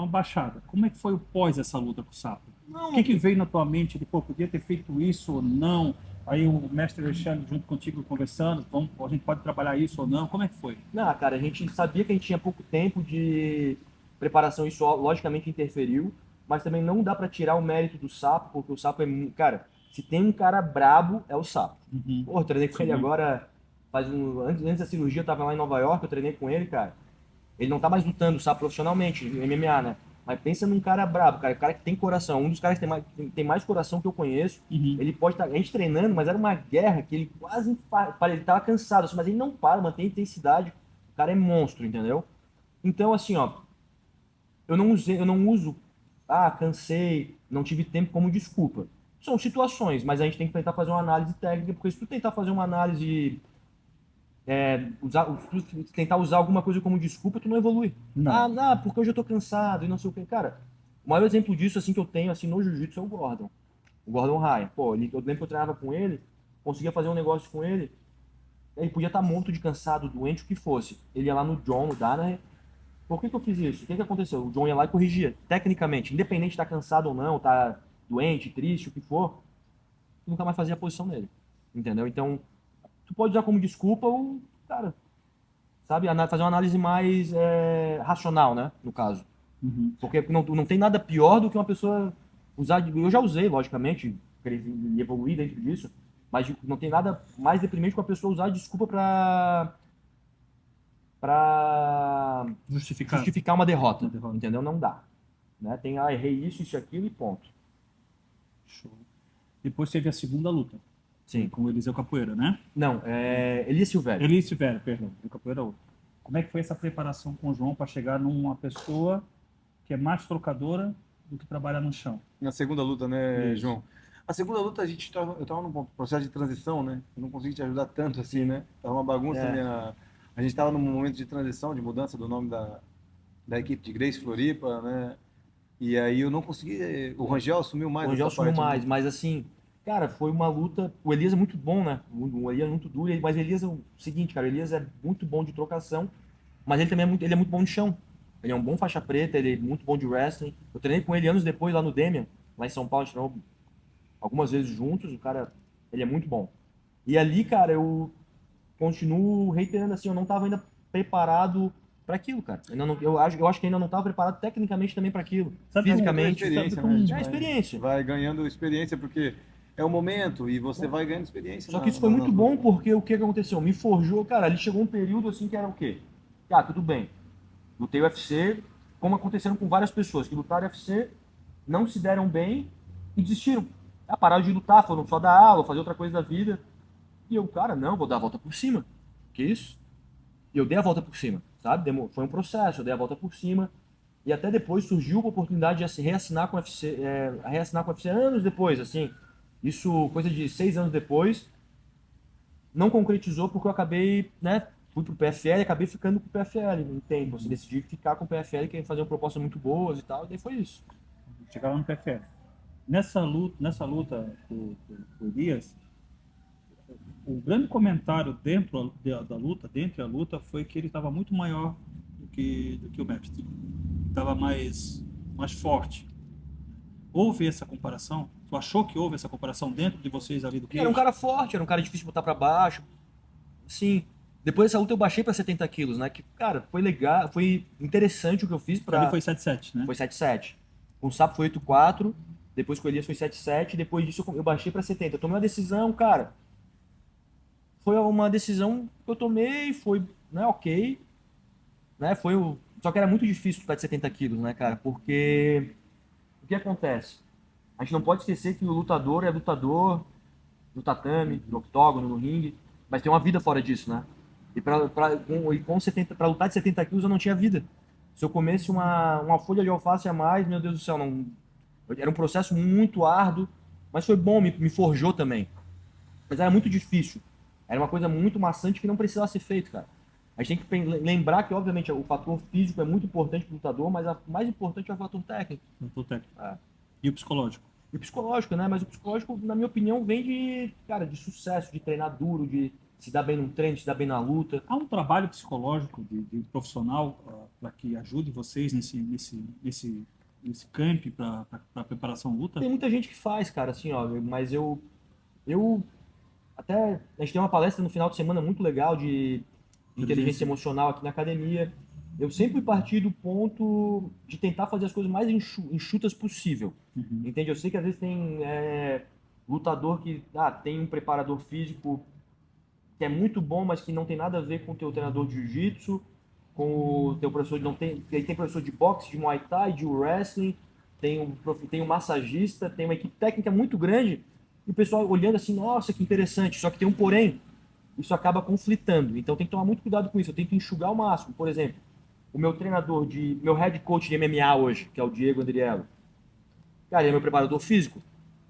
baixada. Como é que foi o pós essa luta com o Sapo? O que veio na tua mente de, pô, podia ter feito isso ou não? Aí o mestre Alexandre junto contigo conversando, a gente pode trabalhar isso ou não? Como é que foi? Não, cara, a gente sabia que a gente tinha pouco tempo de preparação, isso logicamente interferiu, mas também não dá pra tirar o mérito do Sapo, porque o Sapo cara, se tem um cara brabo, é o Sapo. Uhum. Pô, eu treinei com ele agora, antes da cirurgia, eu tava lá em Nova York, eu treinei com ele, cara. Ele não tá mais lutando, Sapo, profissionalmente, no MMA, né? Mas pensa num cara brabo, cara, um cara que tem coração, um dos caras que tem mais coração que eu conheço. Uhum. Ele pode estar, a gente treinando, mas era uma guerra que ele quase, ele tava cansado, assim, mas ele não para, mantém intensidade. O cara é monstro, entendeu? Então, assim, ó, eu não uso, cansei, não tive tempo como desculpa. São situações, mas a gente tem que tentar fazer uma análise técnica, porque se tu tentar fazer uma análise, tentar usar alguma coisa como desculpa, tu não evolui. Não. Porque hoje eu tô cansado e não sei o que. Cara, o maior exemplo disso, assim, que eu tenho, assim, no jiu-jitsu é o Gordon. O Gordon Ryan. Pô, eu lembro que eu treinava com ele, conseguia fazer um negócio com ele, ele podia estar morto de cansado, doente, o que fosse. Ele ia lá no John, no Danaher. Por que eu fiz isso? O que aconteceu? O John ia lá e corrigia, tecnicamente, independente de estar cansado ou não, estar doente, triste, o que for, tu nunca mais fazia a posição dele. Entendeu? Então, tu pode usar como desculpa ou, cara, sabe, fazer uma análise mais racional, né, no caso. Uhum. Porque não tem nada pior do que uma pessoa usar. Eu já usei, logicamente, e evoluir dentro disso, mas não tem nada mais deprimente que uma pessoa usar desculpa para justificar uma derrota, entendeu? Não dá. Né? Tem, errei isso e aquilo e ponto. Show. Depois teve a segunda luta. Sim. Com o Eliseu Capoeira, né? Não, Elias Silvério. Elias Silvério, perdão. O Capoeira é outro. Como é que foi essa preparação com o João para chegar numa pessoa que é mais trocadora do que trabalha no chão? Na segunda luta, né, Isso. João? A segunda luta eu tava num processo de transição, né? Eu não consegui te ajudar tanto assim, né? Tava uma bagunça a gente tava num momento de transição, de mudança do nome da equipe de Grace Floripa, né? E aí eu não consegui, o Rangel assumiu mais O Rangel essa assumiu parte, mais, né? mas assim, cara, foi uma luta. O Elias é muito bom, né? O Elias é muito duro, mas o Elias é o seguinte, cara, o Elias é muito bom de trocação, mas ele também ele é muito bom de chão. Ele é um bom faixa preta, ele é muito bom de wrestling. Eu treinei com ele anos depois lá no Demian, lá em São Paulo, a gente treinou algumas vezes juntos, o cara, ele é muito bom. E ali, cara, eu continuo reiterando assim, eu não estava ainda preparado para aquilo, cara. Eu acho que ainda não estava preparado tecnicamente também para aquilo, Sabe fisicamente. Experiência, sabe né? A como- gente É a experiência. vai ganhando experiência porque é o momento e você vai ganhando experiência. Só que isso foi muito bom porque o que aconteceu? Me forjou, cara, ali chegou um período assim que era o quê? Tudo bem. Lutei UFC, como aconteceram com várias pessoas que lutaram UFC, não se deram bem e desistiram. Pararam de lutar, foram só dar aula, fazer outra coisa da vida. E eu, cara, não, vou dar a volta por cima. Que isso? E eu dei a volta por cima, sabe? Foi um processo, eu dei a volta por cima. E até depois surgiu a oportunidade de reassinar com o UFC, reassinar com o UFC anos depois, assim. Isso, coisa de 6 anos depois. Não concretizou porque eu acabei, né? Fui pro PFL e acabei ficando com o PFL um tempo. Assim, decidi ficar com o PFL, que fazer propostas muito boas e tal. E daí foi isso. Chegaram no PFL. Nessa luta com o Elias, o grande comentário dentro da luta, dentro da luta, foi que ele estava muito maior do que o mestre. Estava mais forte. Houve essa comparação? Tu achou que houve essa comparação dentro de vocês ali do que? Era um cara forte, era um cara difícil de botar pra baixo. Sim. Depois dessa luta eu baixei pra 70 quilos, né? Que, cara, foi legal, foi interessante o que eu fiz pra... Ali foi 7-7, né? Foi 7-7. Com o Sapo foi 8-4, depois com o Elias foi 7-7, depois disso eu baixei pra 70. Eu tomei uma decisão, cara. Foi uma decisão que eu tomei, foi, né, ok. Né, só que era muito difícil lutar de 70 quilos, né, cara? Porque o que acontece? A gente não pode esquecer que o lutador é lutador no tatame, no octógono, no ringue, mas tem uma vida fora disso, né? E pra lutar de 70 quilos eu não tinha vida. Se eu comesse uma folha de alface a mais, meu Deus do céu, não... Era um processo muito árduo, mas foi bom, me forjou também. Mas era muito difícil. Era uma coisa muito maçante que não precisava ser feito, cara. A gente tem que lembrar que, obviamente, o fator físico é muito importante para o lutador, mas o mais importante é o fator técnico. O técnico. E o psicológico? E o psicológico, né? Mas o psicológico, na minha opinião, vem de sucesso, de treinar duro, de se dar bem no treino, se dar bem na luta. Há um trabalho psicológico de profissional para que ajude vocês esse camp para preparação luta? Tem muita gente que faz, cara, assim, ó, mas eu até, a gente tem uma palestra no final de semana muito legal de inteligência emocional aqui na academia. Eu sempre parti do ponto de tentar fazer as coisas mais enxutas possível. Uhum. Entende? Eu sei que às vezes tem lutador que tem um preparador físico que é muito bom, mas que não tem nada a ver com o teu treinador de jiu-jitsu, com o teu professor de não tem, aí tem professor de boxe, de muay thai, de wrestling, tem um massagista, tem uma equipe técnica muito grande, e o pessoal olhando assim, nossa, que interessante, só que tem um porém, isso acaba conflitando. Então tem que tomar muito cuidado com isso, eu tenho que enxugar ao máximo. Por exemplo, meu head coach de MMA hoje, que é o Diego Andriello, cara, ele é meu preparador físico.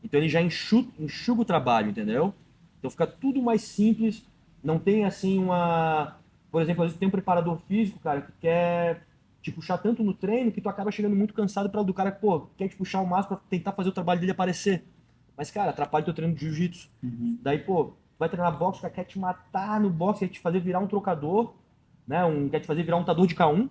Então ele já enxuga o trabalho, entendeu? Então fica tudo mais simples, não tem assim uma... Por exemplo, às vezes tem um preparador físico, cara, que quer te puxar tanto no treino que tu acaba chegando muito cansado para do cara, pô, quer te puxar o máximo para tentar fazer o trabalho dele aparecer. Mas, cara, atrapalha teu treino de jiu-jitsu. Uhum. Daí, pô, vai treinar boxe, o cara quer te matar no boxe, quer te fazer virar um trocador, né? Quer te fazer virar um lutador de K1,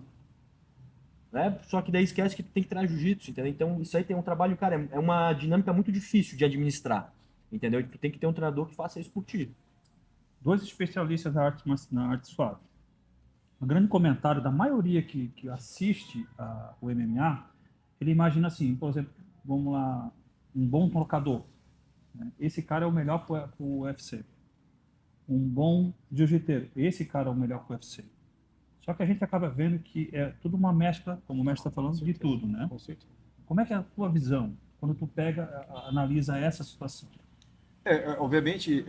né? Só que daí esquece que tu tem que treinar jiu-jitsu, entendeu? Então, isso aí tem um trabalho, cara, é uma dinâmica muito difícil de administrar, entendeu? E tu tem que ter um treinador que faça isso por ti. Dois especialistas na arte suave. O grande comentário da maioria que assiste o MMA, ele imagina assim, por exemplo, vamos lá, um bom trocador. Né? Esse cara é o melhor para o UFC. Um bom jiu-jiteiro. Esse cara é o melhor para o UFC. Só que a gente acaba vendo que é tudo uma mescla, como o mestre está falando, de tudo, né? Com certeza. Como é que é a tua visão quando tu analisa essa situação? Obviamente,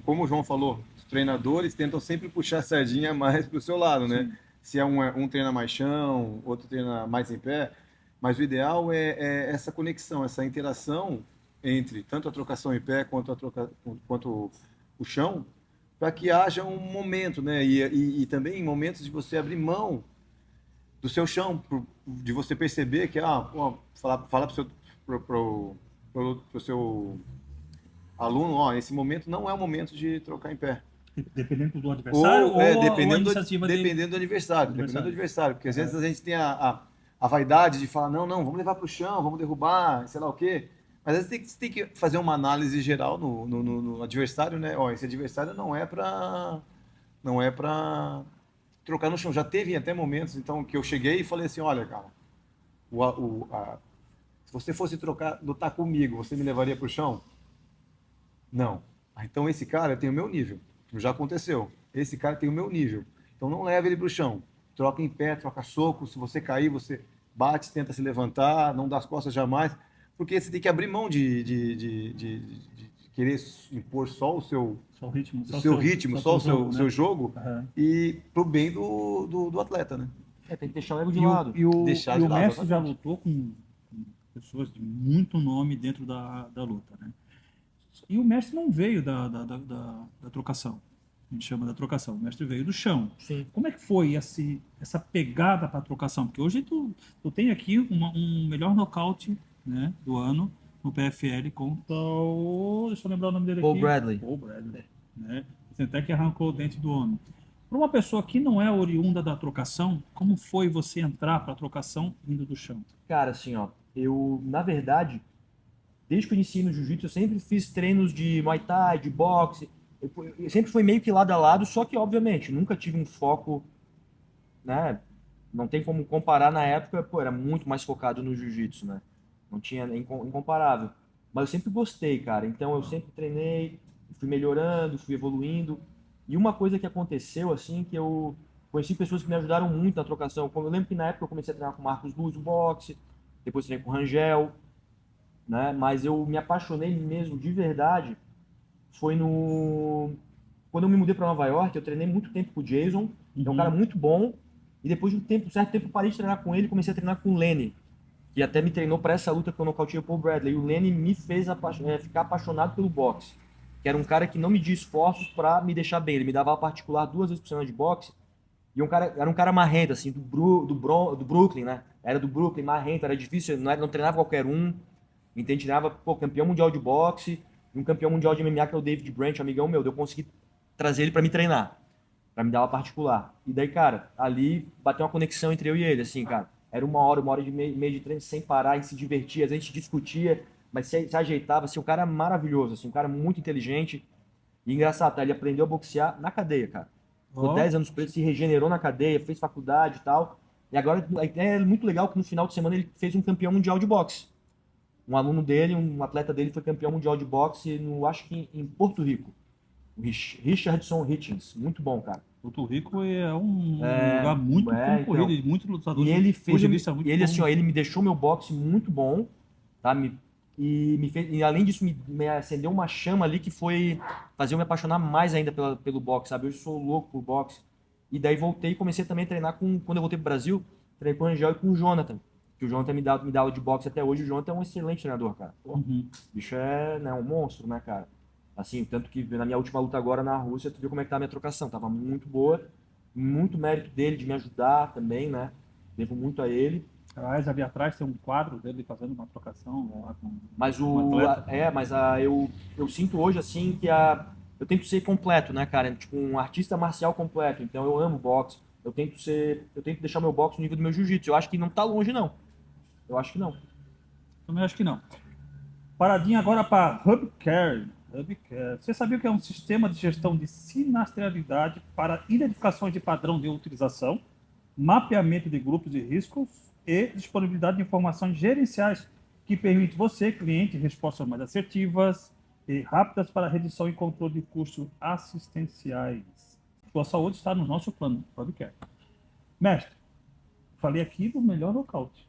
como o João falou, os treinadores tentam sempre puxar a sardinha mais para o seu lado, né? Sim. Se um treina mais chão, outro treina mais em pé, mas o ideal é essa conexão, essa interação entre tanto a trocação em pé quanto o chão, para que haja um momento, né? E também momentos de você abrir mão do seu chão, de você perceber que, falar para o seu aluno, esse momento não é o momento de trocar em pé. Dependendo do adversário ou a iniciativa dependendo do adversário. Dependendo do adversário, porque às vezes a gente tem a vaidade de falar, não, vamos levar para o chão, vamos derrubar, sei lá o quê. Mas às vezes você tem que fazer uma análise geral no adversário, né? Esse adversário não é para trocar no chão. Já teve até momentos, então, que eu cheguei e falei assim, olha, cara, se você fosse lutar comigo, você me levaria para o chão? Não. Então esse cara tem o meu nível. Já aconteceu. Esse cara tem o meu nível. Então não leva ele para o chão. Troca em pé, troca soco. Se você cair, você bate, tenta se levantar, não dá as costas jamais. Porque você tem que abrir mão de querer impor só o seu ritmo, só o seu jogo, Uhum. E pro bem do atleta, né? Tem que deixar o ego de lado. E o mestre já lutou com pessoas de muito nome dentro da luta, né? E o mestre não veio da trocação. A gente chama da trocação. O mestre veio do chão. Sim. Como é que foi essa pegada para a trocação? Porque hoje tu tem aqui um melhor nocaute, né, do ano no PFL contra o... Deixa eu lembrar o nome dele Paul aqui. Bradley. Paul Bradley. Né? Você até que arrancou o dente do homem. Para uma pessoa que não é oriunda da trocação, como foi você entrar para a trocação vindo do chão? Cara, assim, ó, eu, na verdade, desde que eu iniciei no jiu-jitsu, eu sempre fiz treinos de muay thai, de boxe. Eu sempre fui meio que lado a lado, só que, obviamente, nunca tive um foco, né? Não tem como comparar na época, era muito mais focado no jiu-jitsu, né? Não tinha, incomparável. Mas eu sempre gostei, cara. Então eu sempre treinei, fui melhorando, fui evoluindo. E uma coisa que aconteceu, assim, que eu conheci pessoas que me ajudaram muito na trocação. Como eu lembro que na época eu comecei a treinar com o Marcos Luz, o boxe, depois treinei com o Rangel, né? Mas eu me apaixonei mesmo de verdade foi quando eu me mudei para Nova York. Eu treinei muito tempo com o Jason, é um cara muito bom, e depois de um certo tempo eu parei de treinar com ele e comecei a treinar com o Lenny, que até me treinou para essa luta que eu nocauteei o Paul Bradley. E o Lenny me fez ficar apaixonado pelo boxe, que era um cara que não media esforços para me deixar bem. Ele me dava a particular 2 vezes por semana de boxe, e era um cara marrento, assim, do Brooklyn, né? Era do Brooklyn, marrento, era difícil, não treinava qualquer um. Entende? Treinava, campeão mundial de boxe e um campeão mundial de MMA, que é o David Branch, um amigão meu. Eu consegui trazer ele para me treinar, para me dar uma particular. E daí, cara, ali bateu uma conexão entre eu e ele, assim, cara. Era uma hora e meia de treino sem parar, e se divertia, às vezes a gente discutia, mas se ajeitava, assim, o cara é maravilhoso, assim, um cara muito inteligente. E engraçado, tá? Ele aprendeu a boxear na cadeia, cara. Ficou Ó, 10 anos preso, se regenerou na cadeia, fez faculdade e tal. E agora é muito legal que no final de semana ele fez um campeão mundial de boxe. Um aluno dele, um atleta dele foi campeão mundial de boxe no, acho que em Porto Rico. O Richardson Hitchens. Muito bom, cara. Porto Rico é um lugar muito concorrido, Então. e muito lutador E ele fez, pugilista muito e ele bom. assim, ó, ele me deixou meu boxe muito bom, tá? E me fez, e além disso me acendeu uma chama ali que foi fazer eu me apaixonar mais ainda pelo boxe, sabe? Hoje eu sou louco por boxe. E daí voltei e comecei também a treinar quando eu voltei pro Brasil, treinei com o Angel e com o Jonathan. Que o Jonathan me dá aula de boxe até hoje. O Jonathan é um excelente treinador, cara. Pô, Uhum. o bicho é, né, um monstro, né, cara? Assim, tanto que na minha última luta agora na Rússia, tu viu como é que tá a minha trocação. Tava muito boa, muito mérito dele de me ajudar também, né? Devo muito a ele. Aliás, ali atrás tem um quadro dele fazendo uma trocação lá com Mas um atleta. eu sinto hoje assim que eu tento ser completo, né, cara? Tipo um artista marcial completo. Então eu amo boxe. Eu tento deixar meu boxe no nível do meu jiu-jitsu. Eu acho que não tá longe não. Eu acho que não. Também acho que não. Paradinha agora para Hubcare. Hubcare. Você sabia que é um sistema de gestão de sinistralidade para identificações de padrão de utilização, mapeamento de grupos de riscos e disponibilidade de informações gerenciais que permite você, cliente, respostas mais assertivas e rápidas para redução e controle de custos assistenciais. Sua saúde está no nosso plano, Hubcare. Mestre, falei aqui do melhor nocaute.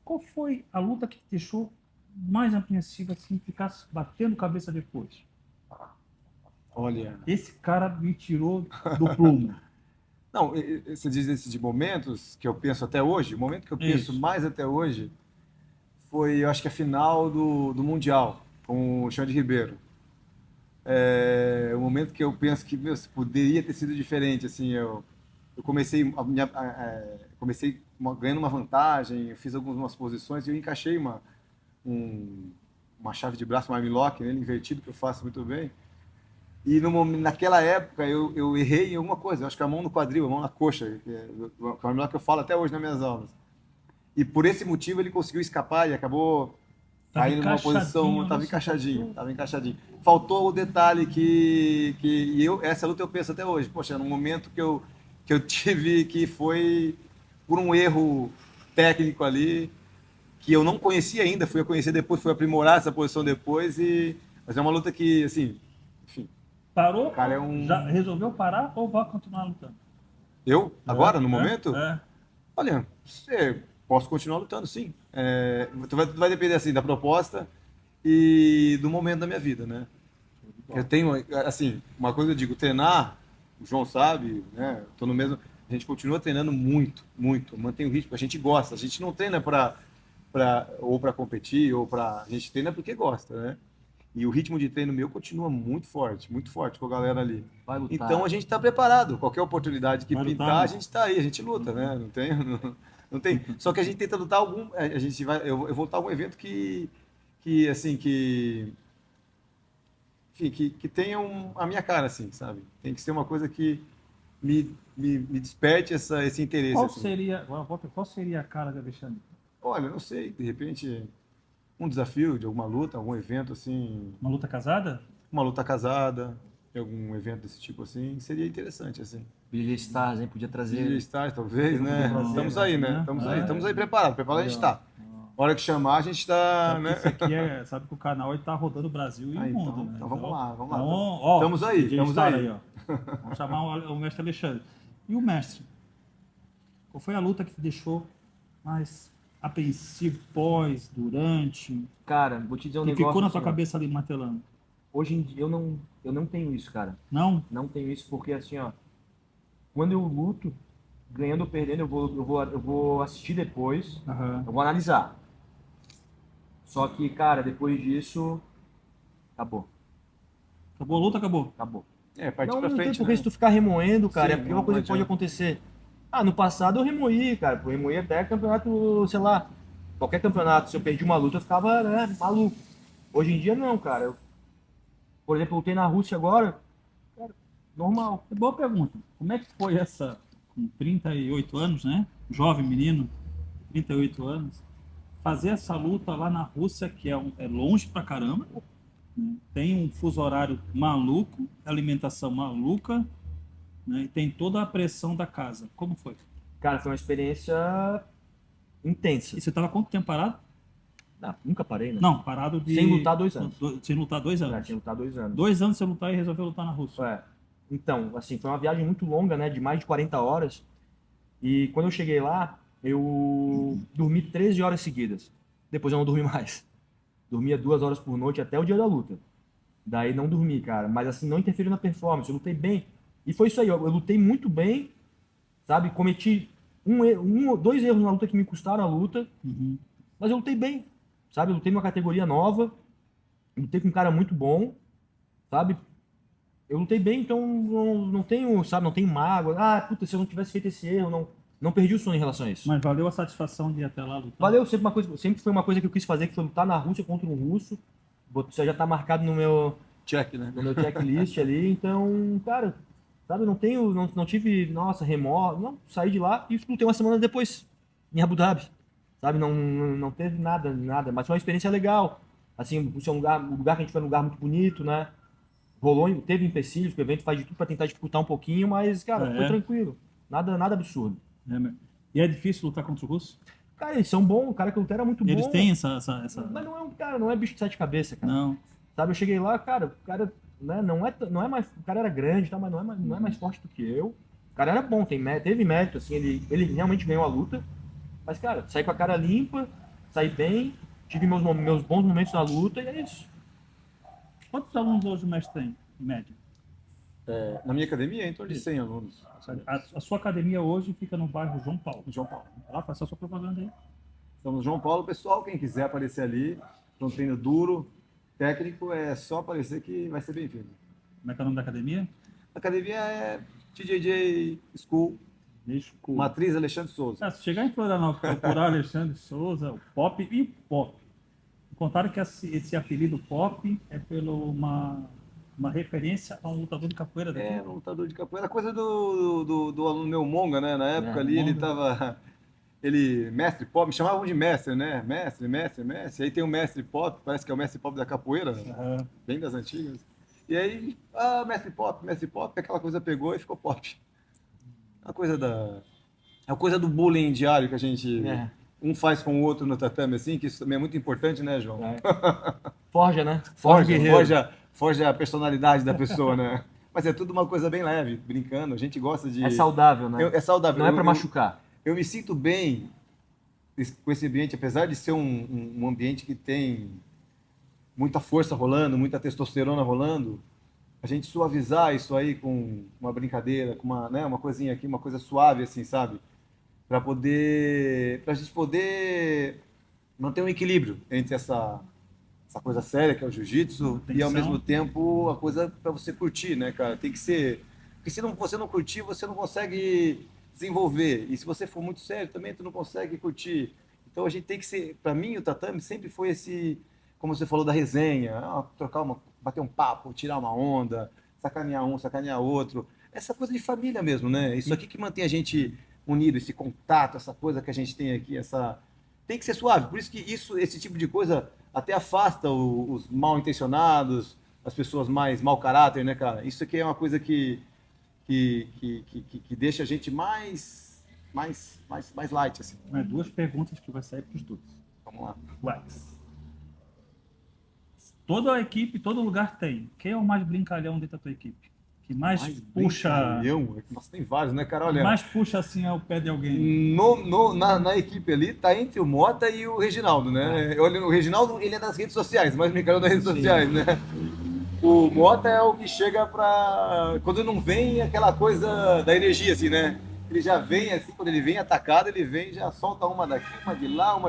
Qual foi a luta que te deixou mais apreensiva, assim, ficar batendo cabeça depois? Olha. Esse cara me tirou do prumo. Não, você diz esse de momentos que eu penso até hoje. O momento que eu penso Isso. mais até hoje foi, eu acho que a final do Mundial com o Xande Ribeiro. É o momento que eu penso que, meu, poderia ter sido diferente. Assim, eu comecei, ganhando uma vantagem, eu fiz algumas posições e eu encaixei uma chave de braço, um armlock nele invertido, que eu faço muito bem. E naquela época eu errei em alguma coisa, eu acho que a mão no quadril, a mão na coxa, que é o armlock que eu falo até hoje nas minhas aulas. E por esse motivo ele conseguiu escapar e acabou caindo numa posição, estava encaixadinho. Faltou o detalhe essa luta eu penso até hoje, poxa, num momento que eu tive que foi por um erro técnico ali, que eu não conhecia ainda, fui a conhecer depois, fui aprimorar essa posição depois, mas é uma luta que, assim, enfim. Parou? Cara, Já resolveu parar ou vai continuar lutando? Eu? Agora, no momento? É. Olha, posso continuar lutando, sim. Vai depender, assim, da proposta e do momento da minha vida, né? Eu tenho, assim, uma coisa eu digo, treinar, o João sabe, né? Tô no mesmo... A gente continua treinando muito, muito, mantém o ritmo, a gente gosta, a gente não treina ou para competir, a gente treina porque gosta, né? E o ritmo de treino meu continua muito forte com a galera ali. Vai lutar. Então a gente está preparado, qualquer oportunidade que Vai pintar, lutar, a gente está aí, a gente luta, né? Não tem. Só que a gente tenta lutar eu vou lutar algum evento que tenha a minha cara, assim, sabe? Tem que ser uma coisa que me desperte esse interesse. Qual assim. seria a cara de Alexandre? Olha, não sei, de repente um desafio de alguma luta, algum evento assim, Uma luta casada? uma luta casada, algum evento desse tipo assim, seria interessante assim. Billy Stars, hein? Podia trazer. De estar, talvez, né? trazer, Estamos aí, né? Estamos aí preparados a gente está. Hora que chamar, a gente está, Sabe né? que isso aqui sabe que o canal está rodando o Brasil e o mundo, Então, né? então vamos lá. Então, ó, Estamos aí, DJ estamos Star aí. ó. Vamos chamar o mestre Alexandre. E o mestre? Qual foi a luta que te deixou mais apreensivo pós, durante? Cara, vou te dizer um Que negócio. ficou na tua assim, ó. cabeça ali martelando? Hoje em dia eu não tenho isso, cara. Não? Não tenho isso porque assim, ó, quando eu luto, ganhando ou perdendo, eu vou assistir depois, Aham. eu vou analisar. Só que, cara, depois disso, acabou. Acabou a luta, acabou. Acabou. Partir Não pra tem frente, porque né? se tu ficar remoendo, cara, Sim, é a pior não coisa que pode adianta. acontecer. Ah, no passado eu remoí, cara. Eu remoí até campeonato, sei lá, qualquer campeonato. Se eu perdi uma luta, eu ficava, né, maluco. Hoje em dia não, cara. Por exemplo, eu lutei na Rússia agora, cara, normal. Boa pergunta. Como é que foi com 38 anos, né? Jovem menino, 38 anos, fazer essa luta lá na Rússia, que é longe pra caramba, né? Tem um fuso horário maluco, alimentação maluca, né? E tem toda a pressão da casa. Como foi? Cara, foi uma experiência intensa. E você estava quanto tempo parado? Ah, nunca parei, né? Não, parado de... Sem lutar 2 anos. Sem lutar 2 Já anos. tinha lutado 2 anos. 2 anos sem lutar e resolveu lutar na Rússia. É. Então, assim, foi uma viagem muito longa, né? De mais de 40 horas. E quando eu cheguei lá, eu dormi 13 horas seguidas. Depois eu não dormi mais. Dormia 2 horas por noite até o dia da luta. Daí não dormi, cara. Mas assim, não interferiu na performance. Eu lutei bem. E foi isso aí. Eu lutei muito bem, sabe? Cometi 2 erros na luta que me custaram a luta. Uhum. Mas eu lutei bem, sabe? Eu lutei numa categoria nova. Lutei com um cara muito bom, sabe? Eu lutei bem, então não tenho, sabe? Não tenho mágoa. Ah, puta, se eu não tivesse feito esse erro, não perdi o sono em relação a isso. Mas valeu a satisfação de ir até lá lutar? Valeu, sempre foi uma coisa que eu quis fazer, que foi lutar na Rússia contra um russo. Isso já tá marcado no meu Check, né? checklist ali. Então, cara, sabe? Não tive, nossa, remorso. Não, saí de lá e lutei uma semana depois, em Abu Dhabi. Sabe? Não teve nada. Mas foi uma experiência legal. Assim, o lugar que a gente foi um lugar muito bonito, né? Teve empecilhos, que o evento faz de tudo pra tentar dificultar um pouquinho, mas, cara, foi tranquilo. Nada absurdo. E é difícil lutar contra o russo? Cara, eles são bons, o cara que eu lutei era muito bom. Eles têm essa... Mas não é um cara, não é bicho de 7 cabeças, cara. Não. Sabe, eu cheguei lá, cara, o cara, né, não é mais, o cara era grande, tá, mas não é mais forte do que eu. O cara era bom, teve mérito, assim, ele realmente ganhou a luta. Mas, cara, saí com a cara limpa, saí bem, tive meus bons momentos na luta e é isso. Quantos alunos hoje o mestre tem, em média? Na minha academia, em torno de 100 alunos. A sua academia hoje fica no bairro João Paulo. João Paulo. Lá, faça a sua propaganda aí. Estamos no João Paulo, pessoal, quem quiser aparecer ali, para um treino duro, técnico, é só aparecer que vai ser bem-vindo. Como é que é o nome da academia? A academia é TJJ School, Matriz Alexandre Souza. Se chegar em Florianópolis, procurar Alexandre Souza, o Pop e o Pop. Contaram que esse apelido Pop é pela uma referência a um lutador de capoeira daqui. Um lutador de capoeira. Coisa do aluno meu Monga, né? Na época ali, Monga. ele tava... mestre Pop, me chamavam de mestre, né? Mestre. Aí tem o mestre Pop, parece que é o mestre Pop da capoeira, bem das antigas. E aí, mestre Pop, aquela coisa pegou e ficou Pop. A coisa do bullying diário que a gente um faz com o outro no tatame, assim, que isso também é muito importante, né, João? Forja, né? Forja a personalidade da pessoa, né? Mas é tudo uma coisa bem leve, brincando. A gente gosta de... É saudável, né? É saudável. Não é pra machucar. Eu me sinto bem com esse ambiente, apesar de ser um ambiente que tem muita força rolando, muita testosterona rolando, a gente suavizar isso aí com uma brincadeira, com uma coisinha aqui, uma coisa suave, assim, sabe? Pra gente poder manter um equilíbrio entre essa coisa séria que é o jiu-jitsu e ao mesmo tempo a coisa para você curtir, né, cara? Tem que ser, porque se você não curtir, você não consegue desenvolver, e se você for muito sério também tu não consegue curtir. Então a gente tem que ser, para mim o tatame sempre foi esse, como você falou da resenha, bater um papo, tirar uma onda, sacanear um, sacanear outro, essa coisa de família mesmo, né? Isso aqui que mantém a gente unido, esse contato, essa coisa que a gente tem aqui, tem que ser suave. Por isso que esse tipo de coisa até afasta os mal intencionados, as pessoas mais mau caráter, né, cara? Isso aqui é uma coisa que deixa a gente mais light, assim. 2 perguntas que vai sair para os dois. Vamos lá. Wax. Toda a equipe, todo lugar tem. Quem é o mais brincalhão dentro da tua equipe? Que mais puxa... Brincalhão? Nossa, tem vários, né, cara? Olha, mais puxa assim ao pé de alguém. Na equipe ali, tá entre o Mota e o Reginaldo, né? Olha, o Reginaldo, ele é das redes sociais, mais brincalhão das redes sociais, né? O Mota é o que chega pra... Quando não vem, aquela coisa da energia, assim, né? Ele já vem, assim, quando ele vem atacado, ele vem, já solta uma daqui, uma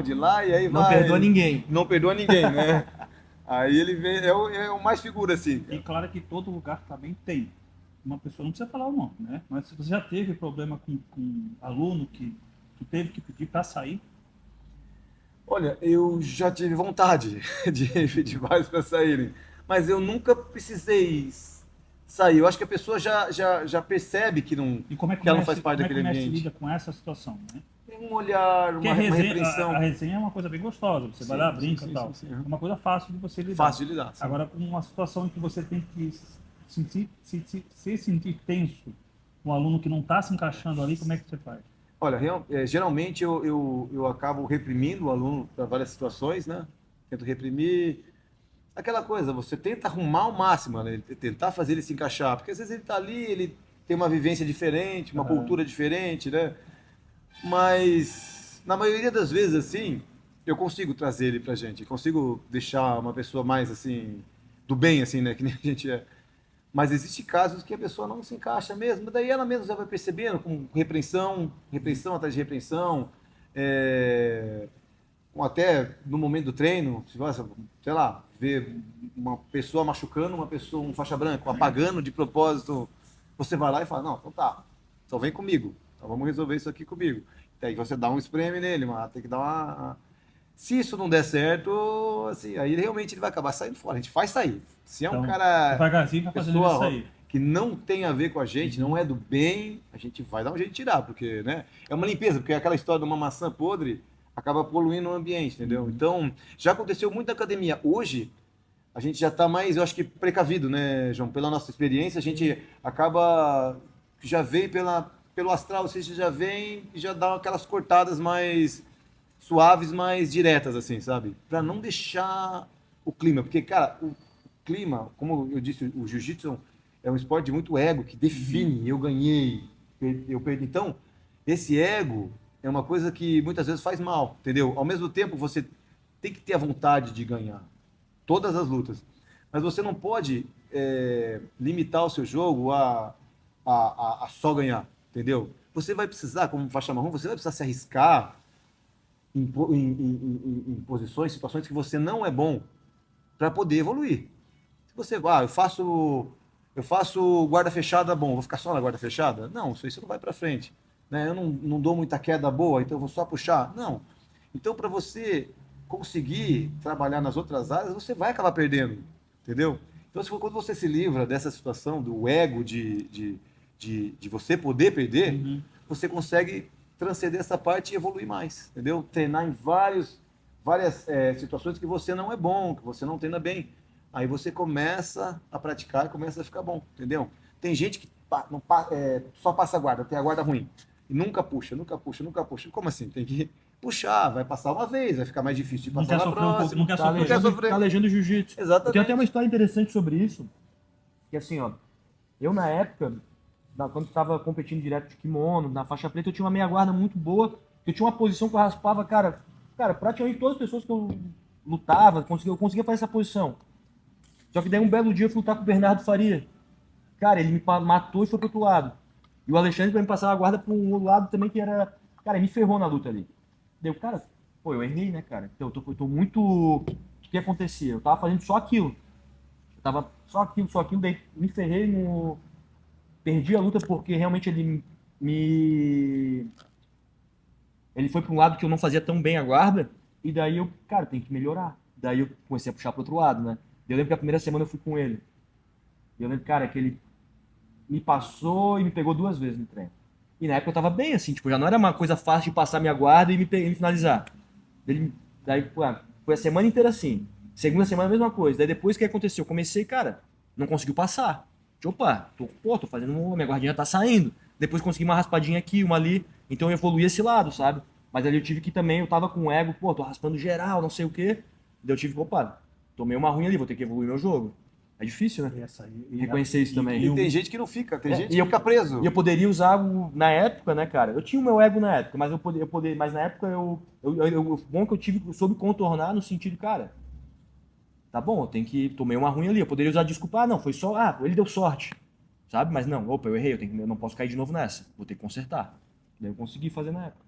de lá, e aí Não perdoa ninguém. Não perdoa ninguém, né? Aí ele vem, é o mais figura, assim. E claro que todo lugar também tem. Uma pessoa, não precisa falar o nome, né? Mas se você já teve problema com aluno que teve que pedir para sair? Olha, eu já tive vontade de pedir vários para saírem, mas eu nunca precisei sair. Eu acho que a pessoa já percebe que não, E como é que que ela não o faz mestre, parte como é que daquele o mestre ambiente. lida com essa situação, né? Tem um olhar, Porque uma repreensão. a resenha é uma coisa bem gostosa, você vai lá, brinca e tal. Sim. É uma coisa fácil de você lidar. Fácil de lidar. Sim. Agora, com uma situação em que você tem que se sentir tenso, um aluno que não está se encaixando ali, como é que você faz? Olha, geralmente eu acabo reprimindo o aluno para várias situações, né? Tento reprimir. Aquela coisa, você tenta arrumar o máximo, né? Tentar fazer ele se encaixar, porque às vezes ele está ali, ele tem uma vivência diferente, uma cultura diferente, né? Mas na maioria das vezes, assim, eu consigo trazer ele pra gente, consigo deixar uma pessoa mais assim, do bem, assim, né? Que nem a gente é. Mas existe casos que a pessoa não se encaixa mesmo, daí ela mesma já vai percebendo, com repreensão atrás de repreensão, com até no momento do treino, se você, sei lá, ver uma pessoa machucando uma pessoa, um faixa branca, apagando de propósito, você vai lá e fala, não, então tá, então vem comigo, então vamos resolver isso aqui comigo. Daí você dá um espreme nele, mas tem que dar uma... Se isso não der certo, assim, aí realmente ele vai acabar saindo fora. A gente faz sair. Se é um Então, cara, devagarzinho vai fazendo ele pessoa sair. que não tem a ver com a gente, não é do bem, a gente vai dar um jeito de tirar, porque, né? É uma limpeza, porque aquela história de uma maçã podre acaba poluindo o ambiente, entendeu? Então, já aconteceu muito na academia. Hoje, a gente já está mais, eu acho que precavido, né, João? Pela nossa experiência, a gente acaba, já vem pelo astral, ou seja, já vem e já dá aquelas cortadas mais suaves, mais diretas, assim, sabe? Para não deixar o clima, porque, cara, o clima, como eu disse, o jiu-jitsu é um esporte de muito ego, que define, eu ganhei, eu perdi. Então, esse ego é uma coisa que muitas vezes faz mal, entendeu? Ao mesmo tempo, você tem que ter a vontade de ganhar todas as lutas, mas você não pode limitar o seu jogo a só ganhar, entendeu? Você vai precisar, como faixa marrom, você vai precisar se arriscar em posições, situações que você não é bom para poder evoluir. Se você, eu faço guarda fechada, bom, vou ficar só na guarda fechada? Não, isso não vai para frente. Né? Eu não dou muita queda boa, então eu vou só puxar? Não. Então, para você conseguir trabalhar nas outras áreas, você vai acabar perdendo, entendeu? Então, quando você se livra dessa situação do ego de você poder perder, você consegue transcender essa parte e evoluir mais, entendeu? Treinar em várias situações que você não é bom, que você não treina bem. Aí você começa a praticar e começa a ficar bom, entendeu? Tem gente que só passa a guarda, tem a guarda ruim. E nunca puxa. Como assim? Tem que puxar, vai passar uma vez, vai ficar mais difícil de Não passar quer na sofrer um pouco, próxima. não quer sofrer. Não quer sofrer. Tá alejando jiu-jitsu. Eu Exatamente. tenho até uma história interessante sobre isso, que assim, ó, eu na época, quando estava competindo direto de kimono, na faixa preta, eu tinha uma meia guarda muito boa, eu tinha uma posição que eu raspava, cara, praticamente todas as pessoas que eu lutava, eu conseguia fazer essa posição. Só que daí um belo dia eu fui lutar com o Bernardo Faria. Cara, ele me matou e foi pro outro lado. E o Alexandre pra me passar a guarda pro um lado também que era... Cara, ele me ferrou na luta ali. Deu, cara, pô, eu errei, né, cara? Então, eu tô muito... O que acontecia? Eu tava fazendo só aquilo. Eu tava só aquilo, daí me ferrei no... Perdi a luta porque realmente ele foi pra um lado que eu não fazia tão bem a guarda. E daí eu, cara, tem que melhorar. Daí eu comecei a puxar pro outro lado, né? Eu lembro que a primeira semana eu fui com ele. E eu lembro, cara, que ele me passou e me pegou 2 vezes no treino. E na época eu tava bem, assim, tipo, já não era uma coisa fácil de passar minha guarda e me finalizar. Daí, pô, foi a semana inteira assim. Segunda semana a mesma coisa. Daí depois o que aconteceu? Eu comecei, cara, não conseguiu passar. Opa, tô fazendo, minha guardinha tá saindo. Depois consegui uma raspadinha aqui, uma ali. Então eu evoluí esse lado, sabe? Mas ali eu tive que também, eu tava com o ego, pô, tô raspando geral, não sei o quê. Daí eu tive que, opa, tomei uma ruim ali, vou ter que evoluir meu jogo. É difícil, né? Reconhecer isso também. E tem gente que não fica, tem gente que fica preso. E eu poderia usar na época, né, cara? Eu tinha o meu ego na época, mas mas na época bom que eu soube contornar no sentido, cara, tá bom, tomei uma ruim ali, eu poderia usar desculpa, não, foi só, ele deu sorte, sabe? Mas não, opa, eu errei, eu não posso cair de novo nessa, vou ter que consertar. Daí eu consegui fazer na época.